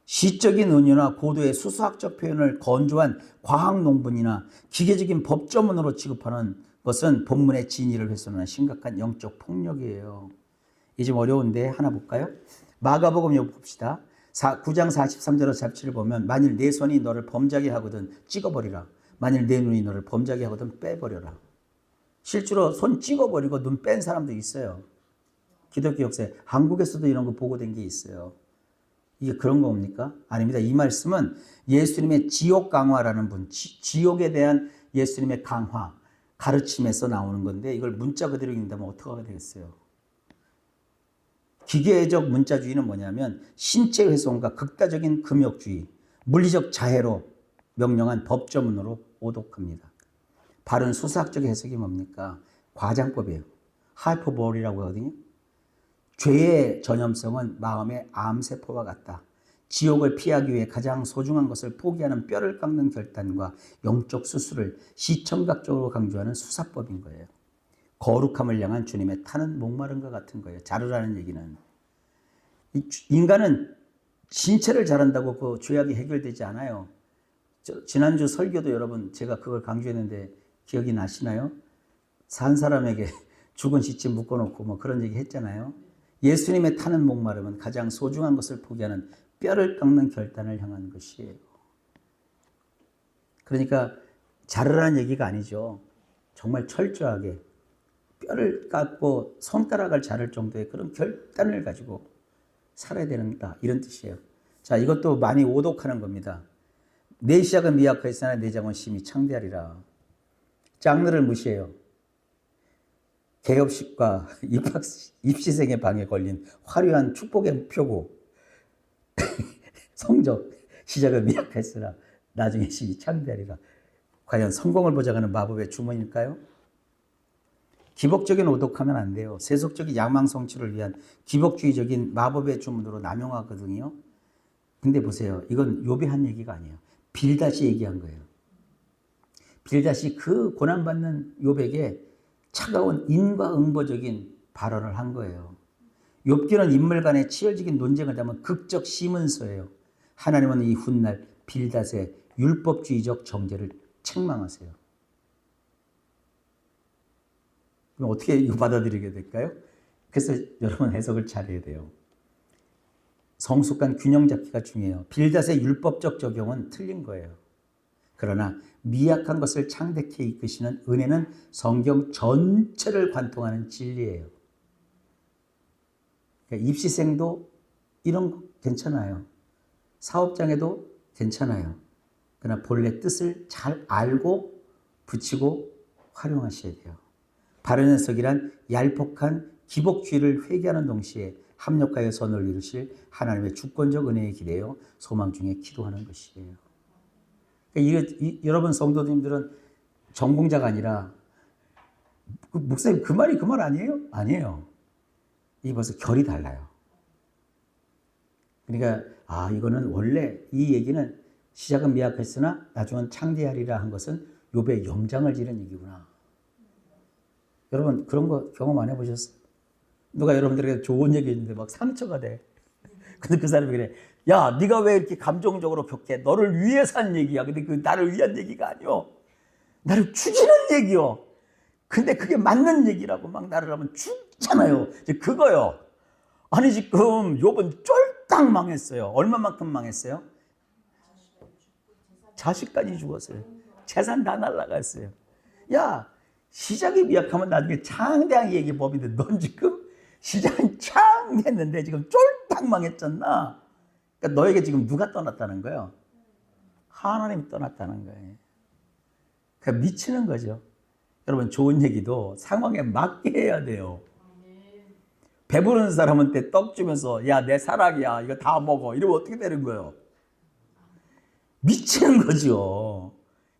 시적인 은유나 고도의 수수학적 표현을 건조한 과학 논문이나 기계적인 법조문으로 취급하는 것은 본문의 진위를 훼손하는 심각한 영적 폭력이에요. 이게 좀 어려운데 하나 볼까요? 마가복음 이거 봅시다. 9장 43절로 47을 보면 만일 내 손이 너를 범죄하게 하거든 찍어버리라. 만일 내 눈이 너를 범죄하게 하거든 빼버려라. 실제로 손 찍어버리고 눈 뺀 사람도 있어요. 기독교 역사에 한국에서도 이런 거 보고된 게 있어요. 이게 그런 겁니까? 아닙니다. 이 말씀은 예수님의 지옥 강화라는 분, 지옥에 대한 예수님의 강화, 가르침에서 나오는 건데 이걸 문자 그대로 읽는다면 어떻게 되겠어요? 기계적 문자주의는 뭐냐면 신체 훼손과 극단적인 금욕주의, 물리적 자해로 명령한 법조문으로 오독합니다. 바른 수사학적 해석이 뭡니까? 과장법이에요. 하이퍼볼이라고 하거든요. 죄의 전염성은 마음의 암세포와 같다. 지옥을 피하기 위해 가장 소중한 것을 포기하는 뼈를 깎는 결단과 영적 수술을 시청각적으로 강조하는 수사법인 거예요. 거룩함을 향한 주님의 타는 목마름과 같은 거예요. 자르라는 얘기는. 인간은 신체를 자른다고 그 죄악이 해결되지 않아요. 지난주 설교도 여러분 제가 그걸 강조했는데 기억이 나시나요? 산 사람에게 죽은 시체 묶어놓고 뭐 그런 얘기 했잖아요. 예수님의 타는 목마름은 가장 소중한 것을 포기하는 뼈를 깎는 결단을 향한 것이에요. 그러니까 자르라는 얘기가 아니죠. 정말 철저하게 뼈를 깎고 손가락을 자를 정도의 그런 결단을 가지고 살아야 된다, 이런 뜻이에요. 자, 이것도 많이 오독하는 겁니다. 내 시작은 미약하였으나 내 장은 심히 창대하리라. 장르를 무시해요. 개업식과 입시생의 방에 걸린 화려한 축복의 표고 성적 시작은 미약했으나 나중에 심히 창대하리라. 과연 성공을 보장하는 마법의 주문일까요? 기복적인 오독하면 안 돼요. 세속적인 야망 성취를 위한 기복주의적인 마법의 주문으로 남용하거든요. 근데 보세요. 이건 욥이 한 얘기가 아니에요. 빌닷이 얘기한 거예요. 빌닷이 그 고난받는 욥에게 차가운 인과응보적인 발언을 한 거예요. 욥기는 인물 간의 치열적인 논쟁을 담은 극적 시문서예요. 하나님은 이 훗날 빌닷의 율법주의적 정죄를 책망하세요. 그럼 어떻게 이거 받아들이게 될까요? 그래서 여러분 해석을 잘해야 돼요. 성숙한 균형 잡기가 중요해요. 빌닷의 율법적 적용은 틀린 거예요. 그러나 미약한 것을 창대케 이끄시는 은혜는 성경 전체를 관통하는 진리예요. 그러니까 입시생도 이런 거 괜찮아요. 사업장에도 괜찮아요. 그러나 본래 뜻을 잘 알고 붙이고 활용하셔야 돼요. 바른 해석이란 얄폭한 기복주의를 회개하는 동시에 합력하여 선을 이루실 하나님의 주권적 은혜에 기대어 소망 중에 기도하는 것이에요. 그러니까 여러분 성도님들은 전공자가 아니라 목사님 그 말이 그 말 아니에요? 아니에요. 이게 벌써 결이 달라요. 그러니까 이거는 원래 이 얘기는 시작은 미약했으나 나중은 창대하리라 한 것은 욥의 영장을 지른 얘기구나. 여러분 그런 거 경험 안 해보셨어요? 누가 여러분들에게 좋은 얘기 했는데 막 상처가 돼. 근데 그 사람이 그래. 야, 네가 왜 이렇게 감정적으로 격해? 너를 위해서 한 얘기야. 근데 그 나를 위한 얘기가 아니오. 나를 추진한 얘기요. 근데 그게 맞는 얘기라고 막 나를 하면 죽잖아요. 이제 그거요. 아니 지금 욥은 쫄딱 망했어요. 얼마만큼 망했어요? 자식까지 죽었어요. 재산 다 날라갔어요. 야, 시작이 미약하면 나중에 창대한 얘기 법인데 넌 지금 시작은 창했는데 지금 쫄딱 망했잖아. 그러니까 너에게 지금 누가 떠났다는 거예요? 하나님이 떠났다는 거예요. 그러니까 미치는 거죠. 여러분 좋은 얘기도 상황에 맞게 해야 돼요. 배부른 사람한테 떡 주면서 야, 내 사랑이야. 이거 다 먹어. 이러면 어떻게 되는 거예요? 미치는 거죠.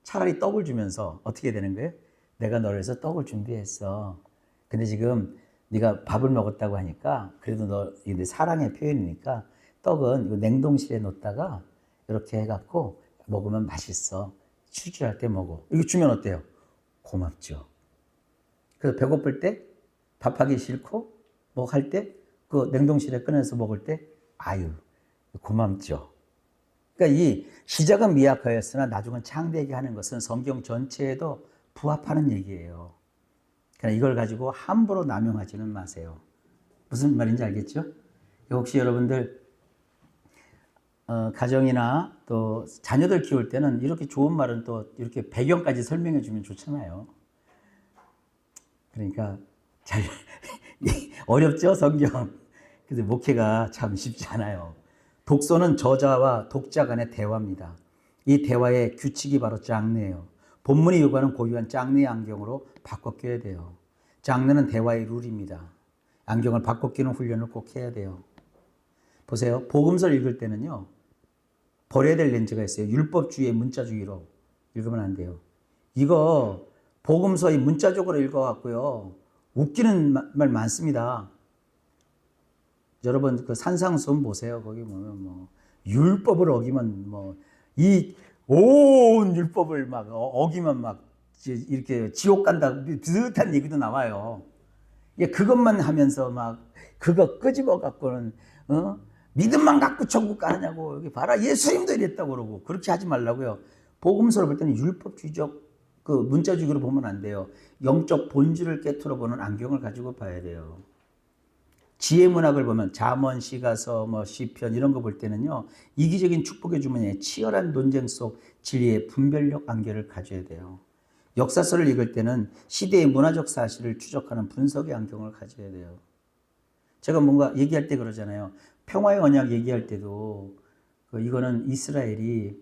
차라리 떡을 주면서 어떻게 되는 거예요? 내가 너를 위해서 떡을 준비했어. 근데 지금 네가 밥을 먹었다고 하니까 그래도 너 이게 사랑의 표현이니까 떡은 이거 냉동실에 놓다가 이렇게 해갖고 먹으면 맛있어. 출출할 때 먹어. 이거 주면 어때요? 고맙죠. 그래서 배고플 때 밥하기 싫고 뭐 할 때 그 냉동실에 꺼내서 먹을 때 아유 고맙죠. 그러니까 이 시작은 미약하였으나 나중은 창대하게 하는 것은 성경 전체에도 부합하는 얘기예요. 그러나 이걸 가지고 함부로 남용하지는 마세요. 무슨 말인지 알겠죠? 혹시 여러분들 가정이나 또 자녀들 키울 때는 이렇게 좋은 말은 또 이렇게 배경까지 설명해 주면 좋잖아요. 그러니까 잘 어렵죠, 성경. 그래서 목회가 참 쉽지 않아요. 독서는 저자와 독자 간의 대화입니다. 이 대화의 규칙이 바로 장르예요. 본문이 요구하는 고유한 장르의 안경으로 바꿔 껴야 돼요. 장르는 대화의 룰입니다. 안경을 바꿔 끼는 훈련을 꼭 해야 돼요. 보세요. 복음서를 읽을 때는요. 버려야 될 렌즈가 있어요. 율법주의의 문자주의로 읽으면 안 돼요. 이거 복음서의 문자적으로 읽어갖고요. 웃기는 말 많습니다. 여러분 그 산상수훈 보세요. 거기 보면 뭐 율법을 어기면 뭐 이 온 율법을 막 어기면 막 이렇게 지옥 간다 비슷한 얘기도 나와요. 그것만 하면서 막 그거 끄집어 갖고는 믿음만 갖고 천국 가느냐고 여기 봐라 예수님도 이랬다고 그러고 그렇게 하지 말라고요. 복음서를 볼 때는 율법주의적 그 문자주의로 보면 안 돼요. 영적 본질을 깨트려 보는 안경을 가지고 봐야 돼요. 지혜 문학을 보면 잠언, 시가서, 뭐 시편 이런 거 볼 때는요. 이기적인 축복의 주머니에 치열한 논쟁 속 진리의 분별력 안경을 가져야 돼요. 역사서를 읽을 때는 시대의 문화적 사실을 추적하는 분석의 안경을 가져야 돼요. 제가 뭔가 얘기할 때 그러잖아요. 평화의 언약 얘기할 때도 이거는 이스라엘이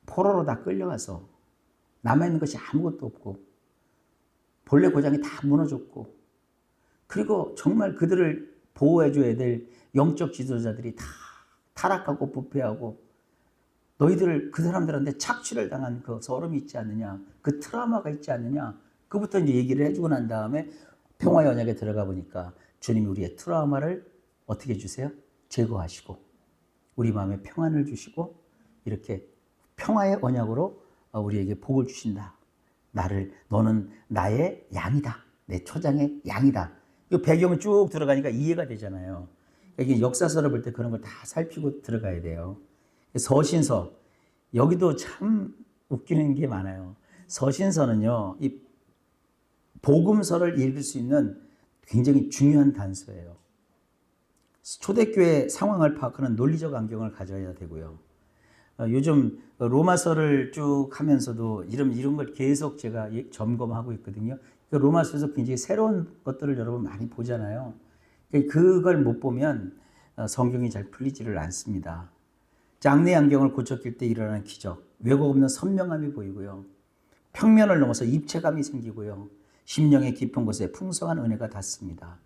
포로로 다 끌려가서 남아있는 것이 아무것도 없고 본래 고장이 다 무너졌고 그리고 정말 그들을 보호해줘야 될 영적 지도자들이 다 타락하고 부패하고 너희들 그 사람들한테 착취를 당한 그 서름이 있지 않느냐 그 트라우마가 있지 않느냐 그부터 이제 얘기를 해주고 난 다음에 평화의 언약에 들어가 보니까 주님이 우리의 트라우마를 어떻게 해주세요? 제거하시고 우리 마음에 평안을 주시고 이렇게 평화의 언약으로 우리에게 복을 주신다. 너는 나의 양이다. 내 초장의 양이다. 이 배경을 쭉 들어가니까 이해가 되잖아요. 이게 역사서를 볼 때 그런 걸 다 살피고 들어가야 돼요. 서신서 여기도 참 웃기는 게 많아요. 서신서는요, 이 복음서를 읽을 수 있는 굉장히 중요한 단서예요. 초대교회 상황을 파악하는 논리적 안경을 가져야 되고요. 요즘 로마서를 쭉 하면서도 이런 걸 계속 제가 점검하고 있거든요. 로마서에서 굉장히 새로운 것들을 여러분 많이 보잖아요. 그걸 못 보면 성경이 잘 풀리지를 않습니다. 장래 안경을 고쳐 낄 때 일어나는 기적, 왜곡 없는 선명함이 보이고요. 평면을 넘어서 입체감이 생기고요. 심령의 깊은 곳에 풍성한 은혜가 닿습니다.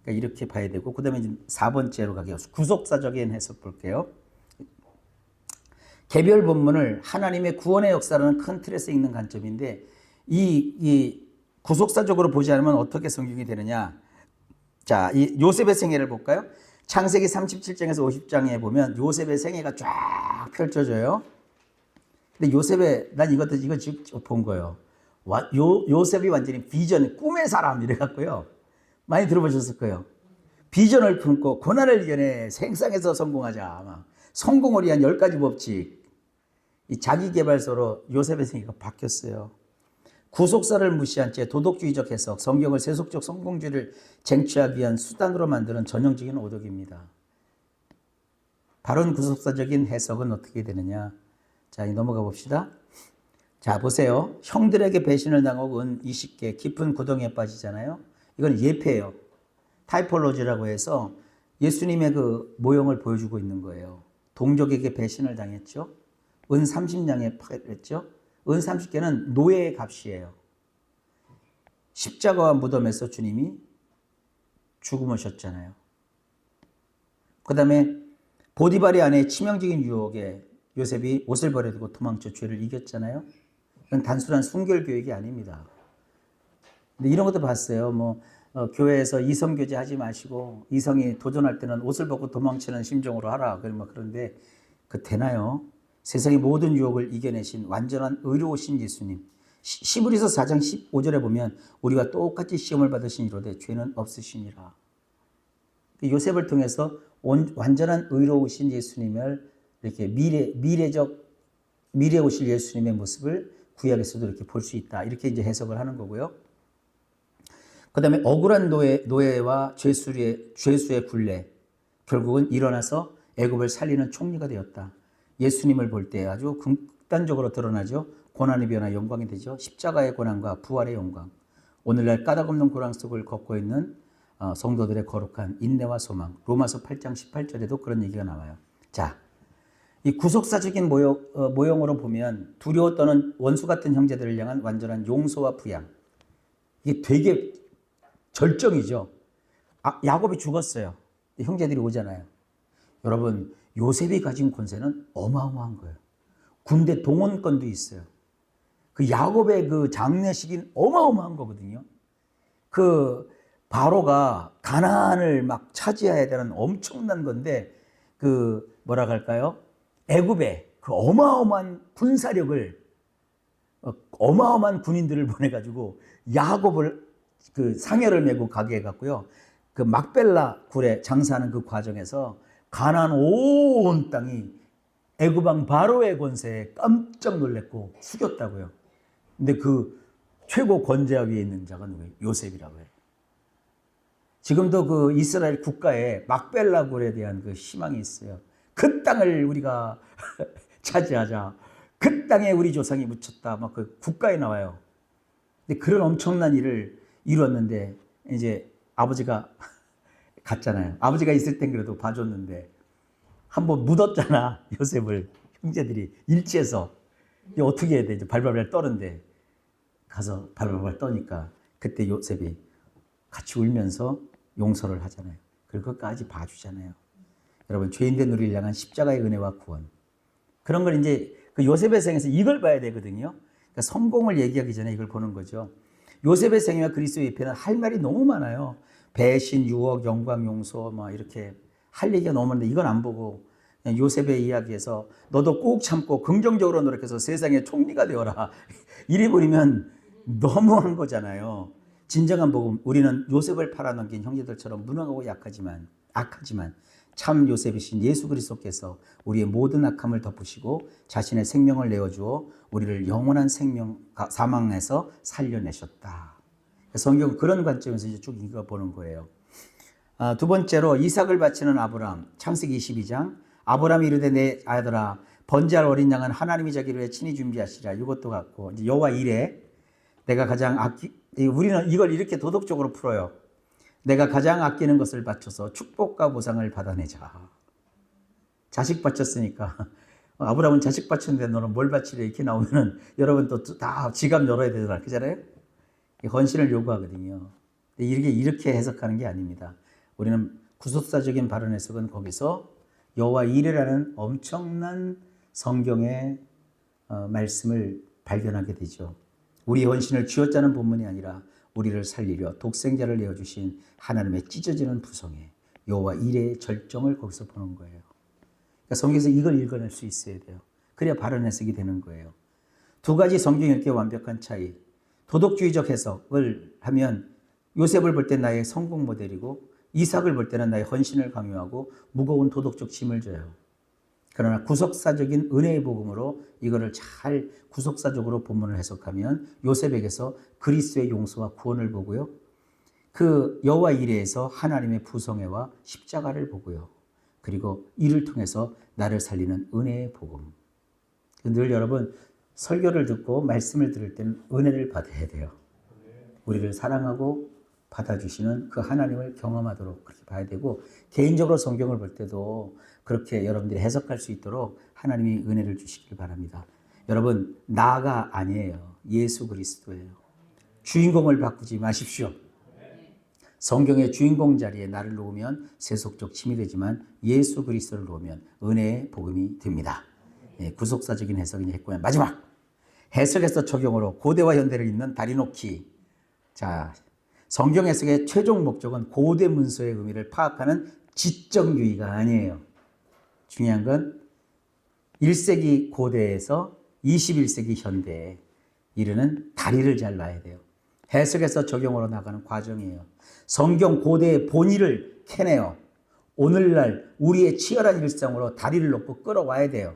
그러니까 이렇게 봐야 되고, 그 다음에 4번째로 가게요. 구속사적인 해석 볼게요. 개별 본문을 하나님의 구원의 역사라는 큰 틀에서 읽는 관점인데, 이 구속사적으로 보지 않으면 어떻게 성경이 되느냐. 자, 이 요셉의 생애를 볼까요? 창세기 37장에서 50장에 보면 요셉의 생애가 쫙 펼쳐져요. 근데 난 이거 직접 본 거예요. 요셉이 완전히 비전, 꿈의 사람 이래갖고요. 많이 들어보셨을 거예요. 비전을 품고 고난을 이겨내 생상에서 성공하자. 막 성공을 위한 10가지 법칙. 이 자기개발서로 요셉의 생애가 바뀌었어요. 구속사를 무시한 채 도덕주의적 해석, 성경을 세속적 성공주의를 쟁취하기 위한 수단으로 만드는 전형적인 오덕입니다. 바른 구속사적인 해석은 어떻게 되느냐. 자, 넘어가 봅시다. 자, 보세요. 형들에게 배신을 당하고 은 20개 깊은 구덩이에 빠지잖아요. 이건 예표예요. 타이폴로지라고 해서 예수님의 그 모형을 보여주고 있는 거예요. 동족에게 배신을 당했죠. 은 30냥에 파했죠. 은 30개는 노예의 값이에요. 십자가와 무덤에서 주님이 죽음하셨잖아요. 그 다음에 보디발의 아내의 치명적인 유혹에 요셉이 옷을 버려두고 도망쳐 죄를 이겼잖아요. 이건 단순한 순결 교육이 아닙니다. 근데 이런 것도 봤어요. 교회에서 이성교제 하지 마시고 이성이 도전할 때는 옷을 벗고 도망치는 심정으로 하라. 그런데 그 되나요? 세상의 모든 유혹을 이겨내신 완전한 의로우신 예수님. 시브리서 4장 15절에 보면 우리가 똑같이 시험을 받으신 이로되 죄는 없으시니라. 요셉을 통해서 완전한 의로우신 예수님을 이렇게 미래 오실 예수님의 모습을 구약에서도 이렇게 볼 수 있다. 이렇게 이제 해석을 하는 거고요. 그 다음에 억울한 노예와 죄수의 굴레. 결국은 일어나서 애굽을 살리는 총리가 되었다. 예수님을 볼 때 아주 극단적으로 드러나죠. 고난의 변화 영광이 되죠. 십자가의 고난과 부활의 영광. 오늘날 까닭없는 고난 속을 걷고 있는 성도들의 거룩한 인내와 소망. 로마서 8장 18절에도 그런 얘기가 나와요. 자, 이 구속사적인 모형으로 보면 두려워 떠는 원수 같은 형제들을 향한 완전한 용서와 부양. 이게 되게 절정이죠. 야곱이 죽었어요. 형제들이 오잖아요. 여러분, 요셉이 가진 권세는 어마어마한 거예요. 군대 동원권도 있어요. 그 야곱의 그 장례식인 어마어마한 거거든요. 그 바로가 가나안을 막 차지해야 되는 엄청난 건데, 그 뭐라 할까요? 애굽에 그 어마어마한 군사력을, 어마어마한 군인들을 보내가지고 야곱을 그 상여를 메고 가게 해갖고요. 그 막벨라 굴에 장사하는 그 과정에서 가나안 온 땅이 애굽 왕 바로의 권세에 깜짝 놀랐고 숙였다고요. 근데 그 최고 권좌 위에 있는 자가 누구예요? 요셉이라고 해요. 지금도 그 이스라엘 국가에 막벨라 굴에 대한 그 희망이 있어요. 그 땅을 우리가 차지하자. 그 땅에 우리 조상이 묻혔다. 막 그 국가에 나와요. 근데 그런 엄청난 일을 이뤘는데 이제 아버지가 갔잖아요. 아버지가 있을 땐 그래도 봐줬는데 한번 묻었잖아. 요셉을 형제들이 일치해서. 어떻게 해야 돼? 이제 발발발 떠는데 가서 발발발 떠니까 그때 요셉이 같이 울면서 용서를 하잖아요. 그리고 끝까지 봐주잖아요. 여러분, 죄인된 우리를 향한 십자가의 은혜와 구원. 그런 걸 이제 그 요셉의 생에서 이걸 봐야 되거든요. 그러니까 성공을 얘기하기 전에 이걸 보는 거죠. 요셉의 생애와 그리스도의 입회는 할 말이 너무 많아요. 배신, 유혹, 영광, 용서, 이렇게 할 얘기가 너무 많은데 이건 안 보고 그냥 요셉의 이야기에서 너도 꼭 참고 긍정적으로 노력해서 세상의 총리가 되어라. 이래 버리면 너무한 거잖아요. 진정한 복음, 우리는 요셉을 팔아넘긴 형제들처럼 무능하고 악하지만 참 요셉이신 예수 그리스도께서 우리의 모든 악함을 덮으시고 자신의 생명을 내어주어 우리를 영원한 사망에서 살려내셨다. 성경은 그런 관점에서 이제 쭉 읽어보는 거예요. 두 번째로 이삭을 바치는 아브람, 창세기 22장. 아브람이 이르되 내 아들아 번제할 어린 양은 하나님이 자기를 위해 친히 준비하시라. 이것도 같고 이제 여호와 이레, 내가 가장 우리는 이걸 이렇게 도덕적으로 풀어요. 내가 가장 아끼는 것을 바쳐서 축복과 보상을 받아내자. 자식 바쳤으니까 아브라함은 자식 바쳤는데 너는 뭘 바치래 이렇게 나오면은 여러분 또 다 지갑 열어야 되잖아요. 그잖아요. 헌신을 요구하거든요. 이렇게 해석하는 게 아닙니다. 우리는 구속사적인 바른 해석은 거기서 여호와 이레라는 엄청난 성경의 말씀을 발견하게 되죠. 우리 헌신을 쥐어짜는 본문이 아니라 우리를 살리려 독생자를 내어주신 하나님의 찢어지는 부성에 여호와 이레의 절정을 거기서 보는 거예요. 그러니까 성경에서 이걸 읽어낼 수 있어야 돼요. 그래야 바른 해석이 되는 거예요. 두 가지 성경 읽기의 완벽한 차이. 도덕주의적 해석을 하면 요셉을 볼 때 나의 성공 모델이고 이삭을 볼 때는 나의 헌신을 강요하고 무거운 도덕적 짐을 져요. 그러나 구속사적인 은혜의 복음으로 이거를 잘 구속사적으로 본문을 해석하면 요셉에게서 그리스도의 용서와 구원을 보고요. 그 여호와 이레에서 하나님의 부성애와 십자가를 보고요. 그리고 이를 통해서 나를 살리는 은혜의 복음. 늘 여러분 설교를 듣고 말씀을 들을 때는 은혜를 받아야 돼요. 우리를 사랑하고 받아주시는 그 하나님을 경험하도록 그렇게 봐야 되고, 개인적으로 성경을 볼 때도 그렇게 여러분들이 해석할 수 있도록 하나님이 은혜를 주시길 바랍니다. 여러분, 나가 아니에요. 예수 그리스도예요. 주인공을 바꾸지 마십시오. 성경의 주인공 자리에 나를 놓으면 세속적 침이 되지만 예수 그리스도를 놓으면 은혜의 복음이 됩니다. 구속사적인 해석이 했고요. 마지막 해석에서 적용으로 고대와 현대를 잇는 다리 놓기. 자, 성경 해석의 최종 목적은 고대 문서의 의미를 파악하는 지적 유의가 아니에요. 중요한 건 1세기 고대에서 21세기 현대에 이르는 다리를 잘 놔야 돼요. 해석에서 적용으로 나가는 과정이에요. 성경 고대의 본의를 캐내요. 오늘날 우리의 치열한 일상으로 다리를 놓고 끌어와야 돼요.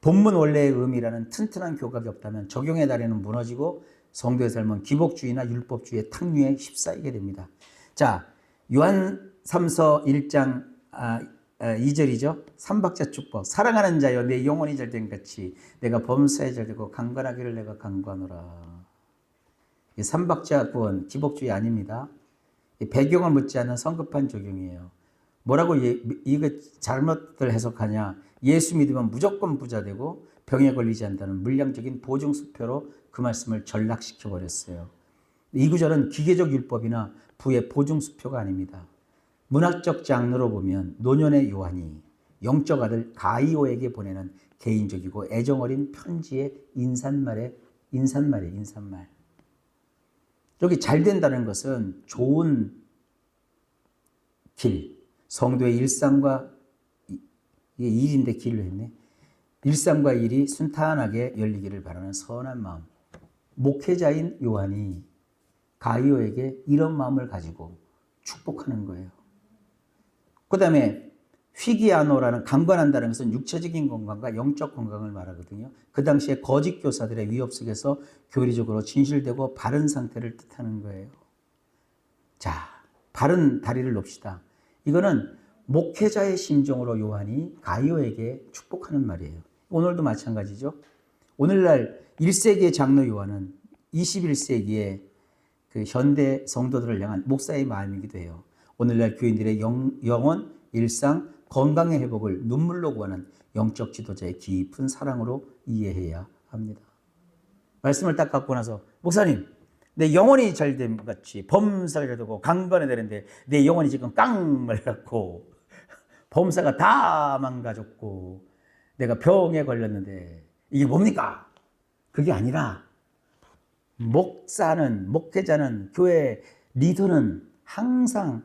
본문 원래의 의미라는 튼튼한 교각이 없다면 적용의 다리는 무너지고 성도의 삶은 기복주의나 율법주의의 탕류에 휩싸이게 됩니다. 자, 요한 3서 1장 2절이죠. 삼박자 축복. 사랑하는 자여 내 영혼이 잘된 같이 내가 범사에 잘되고 강건하기를 내가 강건하노라. 이 삼박자 구원 기복주의 아닙니다. 배경을 묻지 않은 성급한 적용이에요. 뭐라고 이거 잘못들 해석하냐. 예수 믿으면 무조건 부자 되고 병에 걸리지 않는다는 물량적인 보증수표로 그 말씀을 전락시켜 버렸어요. 이 구절은 기계적 율법이나 부의 보증수표가 아닙니다. 문학적 장르로 보면 노년의 요한이 영적 아들 가이오에게 보내는 개인적이고 애정어린 편지의 인사말. 여기 잘 된다는 것은 좋은 길, 성도의 일상과 이게 일인데 길을 했네. 일상과 일이 순탄하게 열리기를 바라는 선한 마음. 목회자인 요한이 가이오에게 이런 마음을 가지고 축복하는 거예요. 그 다음에 휘기아노라는 강건한다는 것은 육체적인 건강과 영적 건강을 말하거든요. 그 당시에 거짓 교사들의 위협 속에서 교리적으로 진실되고 바른 상태를 뜻하는 거예요. 자, 바른 다리를 놓읍시다. 이거는 목회자의 심정으로 요한이 가이오에게 축복하는 말이에요. 오늘도 마찬가지죠. 오늘날 1세기의 장로 요한은 21세기의 그 현대 성도들을 향한 목사의 마음이기도 해요. 오늘날 교인들의 영혼, 일상, 건강의 회복을 눈물로 구하는 영적 지도자의 깊은 사랑으로 이해해야 합니다. 말씀을 딱 갖고 나서 목사님, 내 영혼이 잘됨 같이 범사가 되고 강건해야 되는데 내 영혼이 지금 깡 말랐고 범사가 다 망가졌고 내가 병에 걸렸는데 이게 뭡니까? 그게 아니라 목회자는 교회 리더는 항상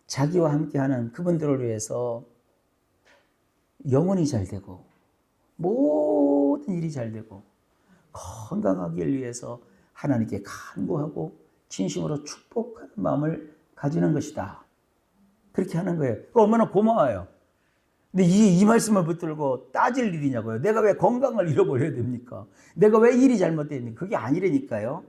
자기와 함께하는 그분들을 위해서 영혼이 잘 되고 모든 일이 잘 되고 건강하길 위해서 하나님께 간구하고 진심으로 축복하는 마음을 가지는 것이다. 그렇게 하는 거예요. 얼마나 고마워요. 근데 이 말씀을 붙들고 따질 일이냐고요. 내가 왜 건강을 잃어버려야 됩니까? 내가 왜 일이 잘못됩니까? 그게 아니라니까요.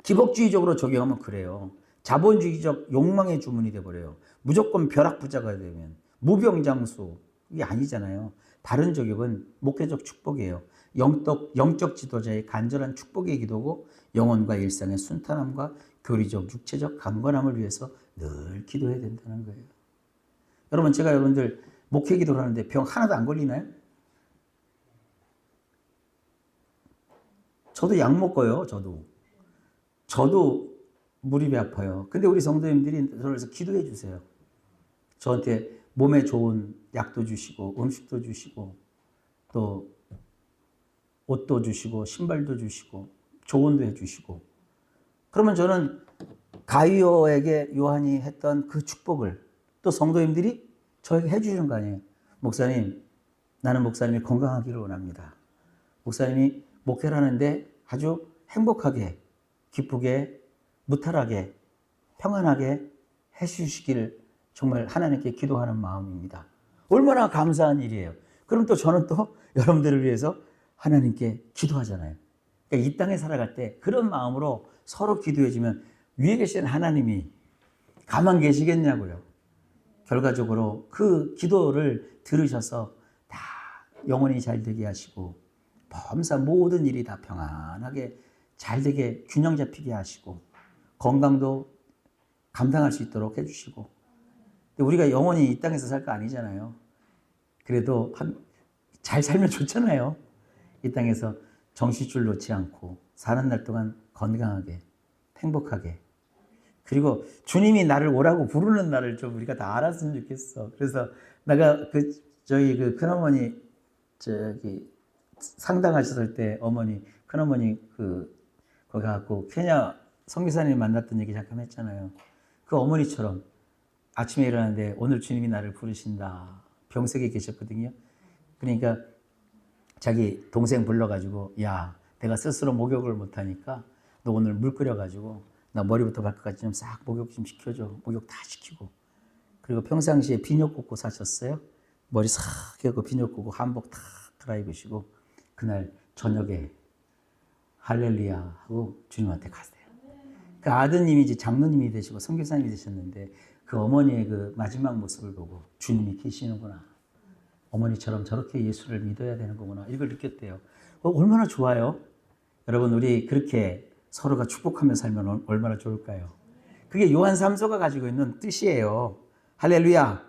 기복주의적으로 적용하면 그래요. 자본주의적 욕망의 주문이 돼버려요. 무조건 벼락부자가 되면 무병장수. 이게 아니잖아요. 바른 적용은 목회적 축복이에요. 영적 지도자의 간절한 축복의 기도고 영혼과 일상의 순탄함과 교리적 육체적 강건함을 위해서 늘 기도해야 된다는 거예요. 여러분, 제가 여러분들 목회 기도를 하는데 병 하나도 안 걸리나요? 저도 약 먹어요. 저도 무릎이 아파요. 근데 우리 성도님들이 저를 기도해 주세요. 저한테 몸에 좋은 약도 주시고 음식도 주시고 또 옷도 주시고 신발도 주시고 조언도 해주시고, 그러면 저는 가이오에게 요한이 했던 그 축복을 또 성도님들이 저에게 해주시는 거 아니에요. 목사님, 나는 목사님이 건강하기를 원합니다. 목사님이 목회를 하는데 아주 행복하게, 기쁘게, 무탈하게, 평안하게 해주시기를 정말 하나님께 기도하는 마음입니다. 얼마나 감사한 일이에요. 그럼 또 저는 또 여러분들을 위해서 하나님께 기도하잖아요. 그러니까 이 땅에 살아갈 때 그런 마음으로 서로 기도해주면 위에 계신 하나님이 가만 계시겠냐고요. 결과적으로 그 기도를 들으셔서 다 영원히 잘 되게 하시고 범사 모든 일이 다 평안하게 잘 되게 균형 잡히게 하시고 건강도 감당할 수 있도록 해주시고, 우리가 영원히 이 땅에서 살 거 아니잖아요. 그래도 잘 살면 좋잖아요. 이 땅에서 정신줄 놓지 않고 사는 날 동안 건강하게 행복하게, 그리고 주님이 나를 오라고 부르는 날을 좀 우리가 다 알았으면 좋겠어. 그래서 내가 저희 큰어머니 상담하셨을 때 어머니 큰어머니 거기 갖고 케냐 선교사님 만났던 얘기 잠깐 했잖아요. 그 어머니처럼 아침에 일어나는데 오늘 주님이 나를 부르신다. 병석에 계셨거든요. 그러니까 자기 동생 불러가지고, 야, 내가 스스로 목욕을 못하니까 너 오늘 물 끓여가지고 나 머리부터 발끝까지 좀 싹 목욕 좀 시켜줘. 목욕 다 시키고. 그리고 평상시에 비녀 꽂고 사셨어요. 머리 싹 해고 비녀 꽂고 한복 다 갈아입으시고 그날 저녁에 할렐루야 하고 주님한테 가세요. 그 아드님이 이제 장로님이 되시고 선교사님이 되셨는데 그 어머니의 그 마지막 모습을 보고 주님이 계시는구나. 어머니처럼 저렇게 예수를 믿어야 되는 거구나. 이걸 느꼈대요. 얼마나 좋아요. 여러분, 우리 그렇게 서로가 축복하며 살면 얼마나 좋을까요? 그게 요한 3서가 가지고 있는 뜻이에요. 할렐루야.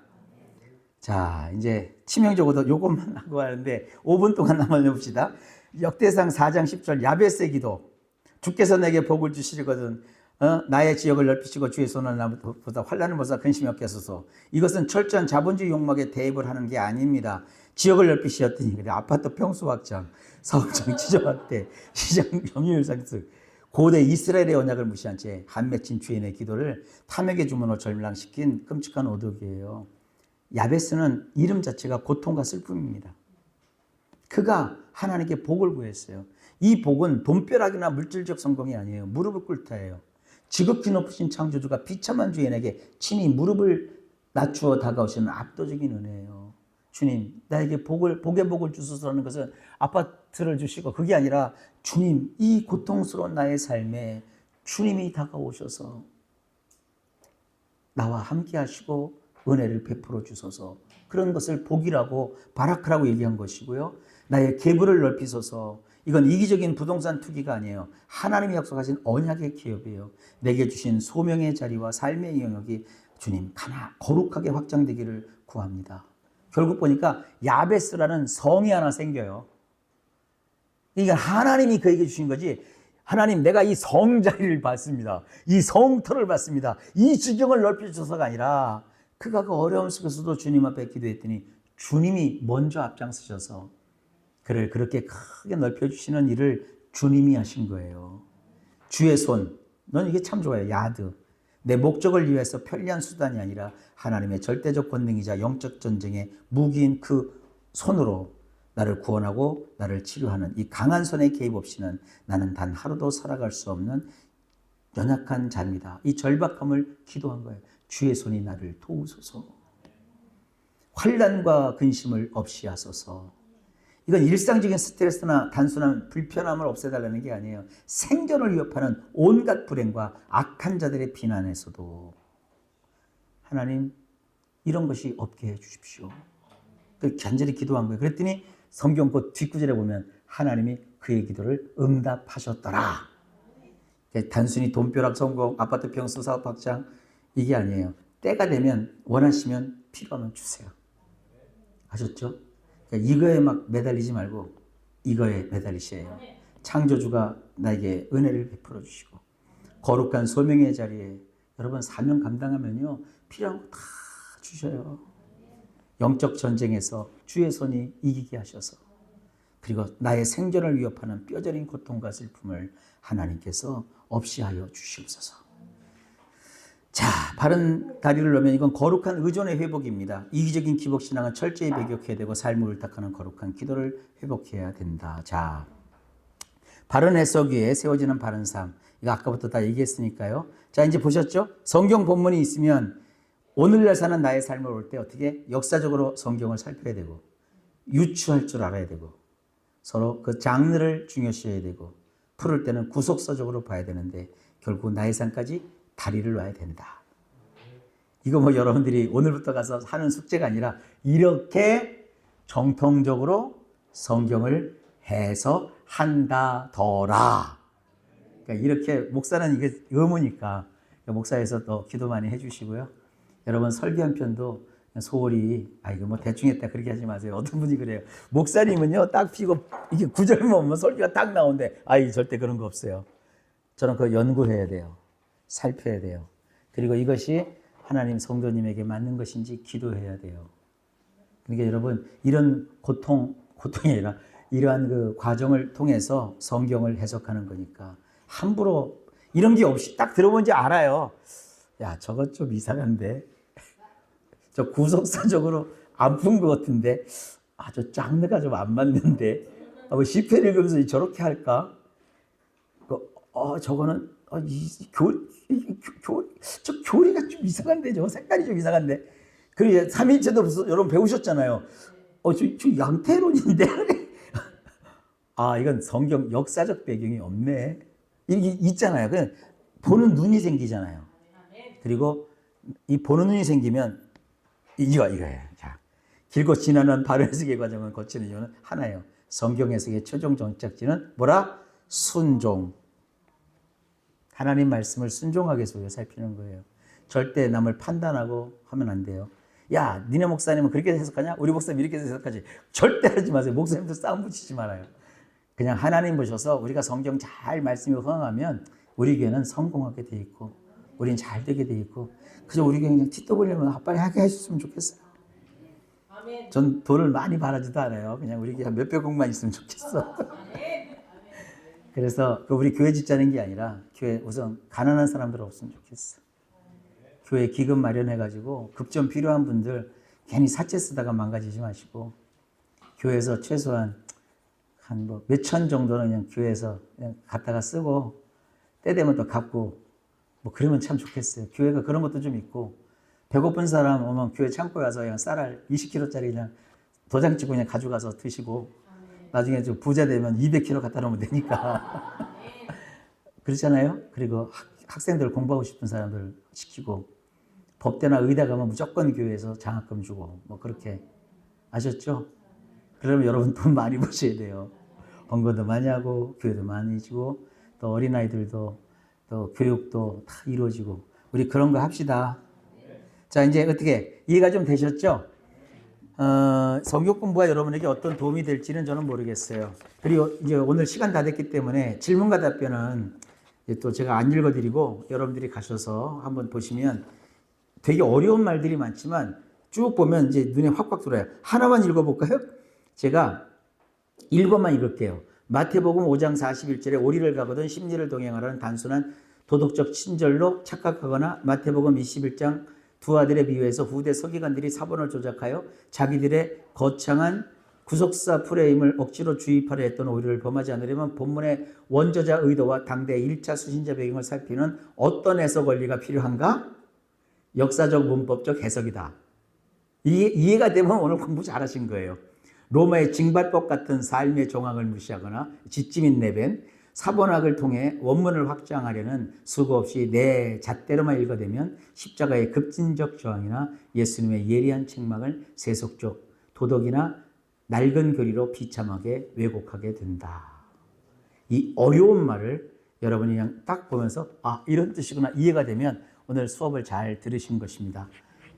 자, 이제 치명적으로 요것만 하고 하는데 5분 동안 남아봅시다. 역대상 4장 10절 야베스의 기도. 주께서 내게 복을 주시거든 나의 지역을 넓히시고 주의 손을 나보다 환난을 보사 근심이 없게 하소서. 이것은 철저한 자본주의 욕망에 대입을 하는 게 아닙니다. 지역을 넓히시었더니 그래 아파트 평수 확장, 사업장 지정 확대, 시장 점유율 상승, 고대 이스라엘의 언약을 무시한 채 한 맺힌 주인의 기도를 탐욕의 주문으로 절망시킨 끔찍한 오덕이에요. 야베스는 이름 자체가 고통과 슬픔입니다. 그가 하나님께 복을 구했어요. 이 복은 돈벼락이나 물질적 성공이 아니에요. 무릎을 꿇다예요. 지극히 높으신 창조주가 비참한 주인에게 친히 무릎을 낮추어 다가오시는 압도적인 은혜예요. 주님, 나에게 복의 복을 주소서라는 것은 아파트를 주시고 그게 아니라 주님, 이 고통스러운 나의 삶에 주님이 다가오셔서 나와 함께 하시고 은혜를 베풀어 주소서. 그런 것을 복이라고 바라크라고 얘기한 것이고요. 나의 계부를 넓히소서. 이건 이기적인 부동산 투기가 아니에요. 하나님이 약속하신 언약의 기업이에요. 내게 주신 소명의 자리와 삶의 영역이 주님 거룩하게 확장되기를 구합니다. 결국 보니까 야베스라는 성이 하나 생겨요. 그러니까 하나님이 그에게 주신 거지, 하나님 내가 이 성자리를 받습니다. 이 성터를 받습니다. 이 지경을 넓혀주셔서가 아니라 그가 그 어려움 속에서도 주님 앞에 기도했더니 주님이 먼저 앞장서셔서 그를 그렇게 크게 넓혀주시는 일을 주님이 하신 거예요. 주의 손, 넌 이게 참 좋아요. 야드. 내 목적을 위해서 편리한 수단이 아니라 하나님의 절대적 권능이자 영적 전쟁의 무기인 그 손으로 나를 구원하고 나를 치료하는 이 강한 손의 개입 없이는 나는 단 하루도 살아갈 수 없는 연약한 자입니다. 이 절박함을 기도한 거예요. 주의 손이 나를 도우소서. 환난과 근심을 없이 하소서. 이건 일상적인 스트레스나 단순한 불편함을 없애달라는 게 아니에요. 생존을 위협하는 온갖 불행과 악한 자들의 비난에서도 하나님 이런 것이 없게 해주십시오. 간절히 기도한 거예요. 그랬더니 성경 그 뒷구절에 보면 하나님이 그의 기도를 응답하셨더라. 단순히 돈벼락 성공, 아파트 평수 사업 확장 이게 아니에요. 때가 되면 원하시면 필요하면 주세요. 아셨죠? 그러니까 이거에 막 매달리지 말고 이거에 매달리셔야 해요. 창조주가 나에게 은혜를 베풀어 주시고 거룩한 소명의 자리에 여러분 사명 감당하면요 필요한 거 다 주셔요. 영적 전쟁에서 주의 손이 이기게 하셔서 그리고 나의 생존을 위협하는 뼈저린 고통과 슬픔을 하나님께서 없이 하여 주시옵소서. 자, 바른 다리를 놓으면 이건 거룩한 의존의 회복입니다. 이기적인 기복신앙은 철저히 배격해야 되고 삶을 의탁하는 거룩한 기도를 회복해야 된다. 자, 바른 해석 위에 세워지는 바른 삶. 이거 아까부터 다 얘기했으니까요. 자, 이제 보셨죠? 성경 본문이 있으면 오늘날 사는 나의 삶을 올 때 어떻게 역사적으로 성경을 살펴야 되고 유추할 줄 알아야 되고 서로 그 장르를 중요시해야 되고 풀을 때는 구속사적으로 봐야 되는데 결국 나의 삶까지 다리를 놔야 된다. 이거 뭐 여러분들이 오늘부터 가서 하는 숙제가 아니라 이렇게 정통적으로 성경을 해석한다더라. 그러니까 이렇게 목사는 이게 의무니까 목사에서 또 기도 많이 해주시고요. 여러분 설교 한 편도 소홀히 이거 뭐 대충 했다 그렇게 하지 마세요. 어떤 분이 그래요. 목사님은요 딱 피고 이게 구절만 오면 설교가 딱 나오는데 절대 그런 거 없어요. 저는 그거 연구해야 돼요. 살펴야 돼요. 그리고 이것이 하나님 성도님에게 맞는 것인지 기도해야 돼요. 그러니까 여러분 이런 고통이 아니라 이러한 그 과정을 통해서 성경을 해석하는 거니까 함부로 이런 게 없이 딱 들어본지 알아요. 야, 저거 좀 이상한데. 저 구속사적으로 안 푼 것 같은데. 저 장르가 좀 안 맞는데. 뭐 시편 읽으면서 저렇게 할까? 저거는 저 교리가 좀 이상한데. 저 색깔이 좀 이상한데. 그리고 3일째도 여러분 배우셨잖아요. 저 양태론인데. 이건 성경 역사적 배경이 없네. 이게 있잖아요. 그냥 보는 눈이 생기잖아요. 그리고 이 보는 눈이 생기면 이거예요. 자, 길고 지나는 바른 해석의 과정을 거치는 이유는 하나예요. 성경 해석의 최종 정착지는 뭐라? 순종. 하나님 말씀을 순종하게 속에 살피는 거예요. 절대 남을 판단하고 하면 안 돼요. 야, 니네 목사님은 그렇게 해석하냐? 우리 목사님 이렇게 해석하지. 절대 하지 마세요. 목사님도 싸움 붙이지 말아요. 그냥 하나님 보셔서 우리가 성경 잘 말씀에 흥하면 우리 교회는 성공하게 돼 있고 우린 잘 되게 돼 있고 그저 우리 교회 그냥 TW면 빨리 하게 하셨으면 좋겠어요. 전 돈을 많이 바라지도 않아요. 그냥 우리 교회 몇백억만 있으면 좋겠어. 그래서 우리 교회 짓자는 게 아니라 교회 우선 가난한 사람들 없으면 좋겠어. 교회 기금 마련해가지고 급전 필요한 분들 괜히 사채 쓰다가 망가지지 마시고 교회에서 최소한 한 뭐 몇천 정도는 그냥 교회에서 그냥 갖다가 쓰고 때 되면 또 갚고 뭐 그러면 참 좋겠어요. 교회가 그런 것도 좀 있고 배고픈 사람 오면 교회 창고에 가서 그냥 쌀알 20kg짜리 그냥 도장 찍고 그냥 가져가서 드시고 나중에 좀 부자 되면 200kg 갖다 놓으면 되니까 그렇잖아요. 그리고 학생들 공부하고 싶은 사람들 시키고 법대나 의대 가면 무조건 교회에서 장학금 주고 뭐 그렇게 아셨죠? 그러면 여러분 돈 많이 버셔야 돼요. 헌금도 많이 하고 교회도 많이 지고 또 어린아이들도 또 교육도 다 이루어지고 우리 그런 거 합시다. 자, 이제 어떻게 이해가 좀 되셨죠? 성경 공부가 여러분에게 어떤 도움이 될지는 저는 모르겠어요. 그리고 이제 오늘 시간 다 됐기 때문에 질문과 답변은 또 제가 안 읽어드리고 여러분들이 가셔서 한번 보시면 되게 어려운 말들이 많지만 쭉 보면 이제 눈에 확확 들어요. 하나만 읽어볼까요? 제가 1권만 읽을게요. 마태복음 5장 41절에 오리를 가거든 심리를 동행하라는 단순한 도덕적 친절로 착각하거나 마태복음 21장 두 아들의 비유에서 후대 서기관들이 사본을 조작하여 자기들의 거창한 구속사 프레임을 억지로 주입하려 했던 오리를 범하지 않으려면 본문의 원저자 의도와 당대 1차 수신자 배경을 살피는 어떤 해석 원리가 필요한가? 역사적 문법적 해석이다. 이해가 되면 오늘 공부 잘하신 거예요. 로마의 징발법 같은 삶의 정황을 무시하거나 지침인 내변, 사본학을 통해 원문을 확장하려는 수고 없이 내 잣대로만 읽어대면 십자가의 급진적 저항이나 예수님의 예리한 책망을 세속적 도덕이나 낡은 교리로 비참하게 왜곡하게 된다. 이 어려운 말을 여러분이 그냥 딱 보면서 이런 뜻이구나 이해가 되면 오늘 수업을 잘 들으신 것입니다.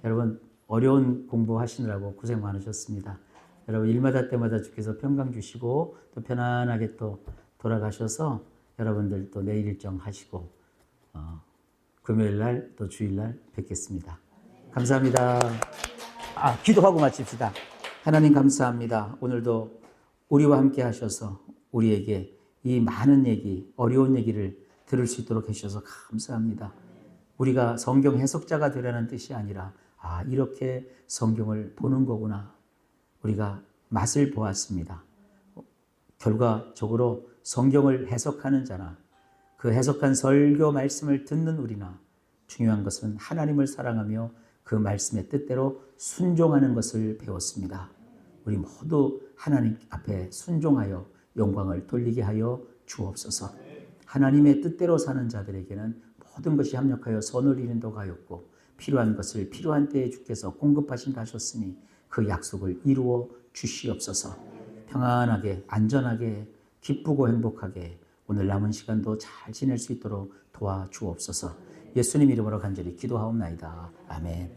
여러분 어려운 공부하시느라고 고생 많으셨습니다. 여러분 일마다 때마다 주께서 평강 주시고 또 편안하게 또 돌아가셔서 여러분들 또 내일 일정 하시고 금요일 날 또 주일 날 뵙겠습니다. 감사합니다. 기도하고 마칩시다. 하나님 감사합니다. 오늘도 우리와 함께 하셔서 우리에게 이 많은 얘기, 어려운 얘기를 들을 수 있도록 해주셔서 감사합니다. 우리가 성경 해석자가 되려는 뜻이 아니라 이렇게 성경을 보는 거구나. 우리가 맛을 보았습니다. 결과적으로 성경을 해석하는 자나 그 해석한 설교 말씀을 듣는 우리나 중요한 것은 하나님을 사랑하며 그 말씀의 뜻대로 순종하는 것을 배웠습니다. 우리 모두 하나님 앞에 순종하여 영광을 돌리게 하여 주옵소서. 하나님의 뜻대로 사는 자들에게는 모든 것이 합력하여 선을 이룬다고 하였고 필요한 것을 필요한 때에 주께서 공급하신다 하셨으니 그 약속을 이루어 주시옵소서. 평안하게 안전하게 기쁘고 행복하게 오늘 남은 시간도 잘 지낼 수 있도록 도와주옵소서. 예수님 이름으로 간절히 기도하옵나이다. 아멘.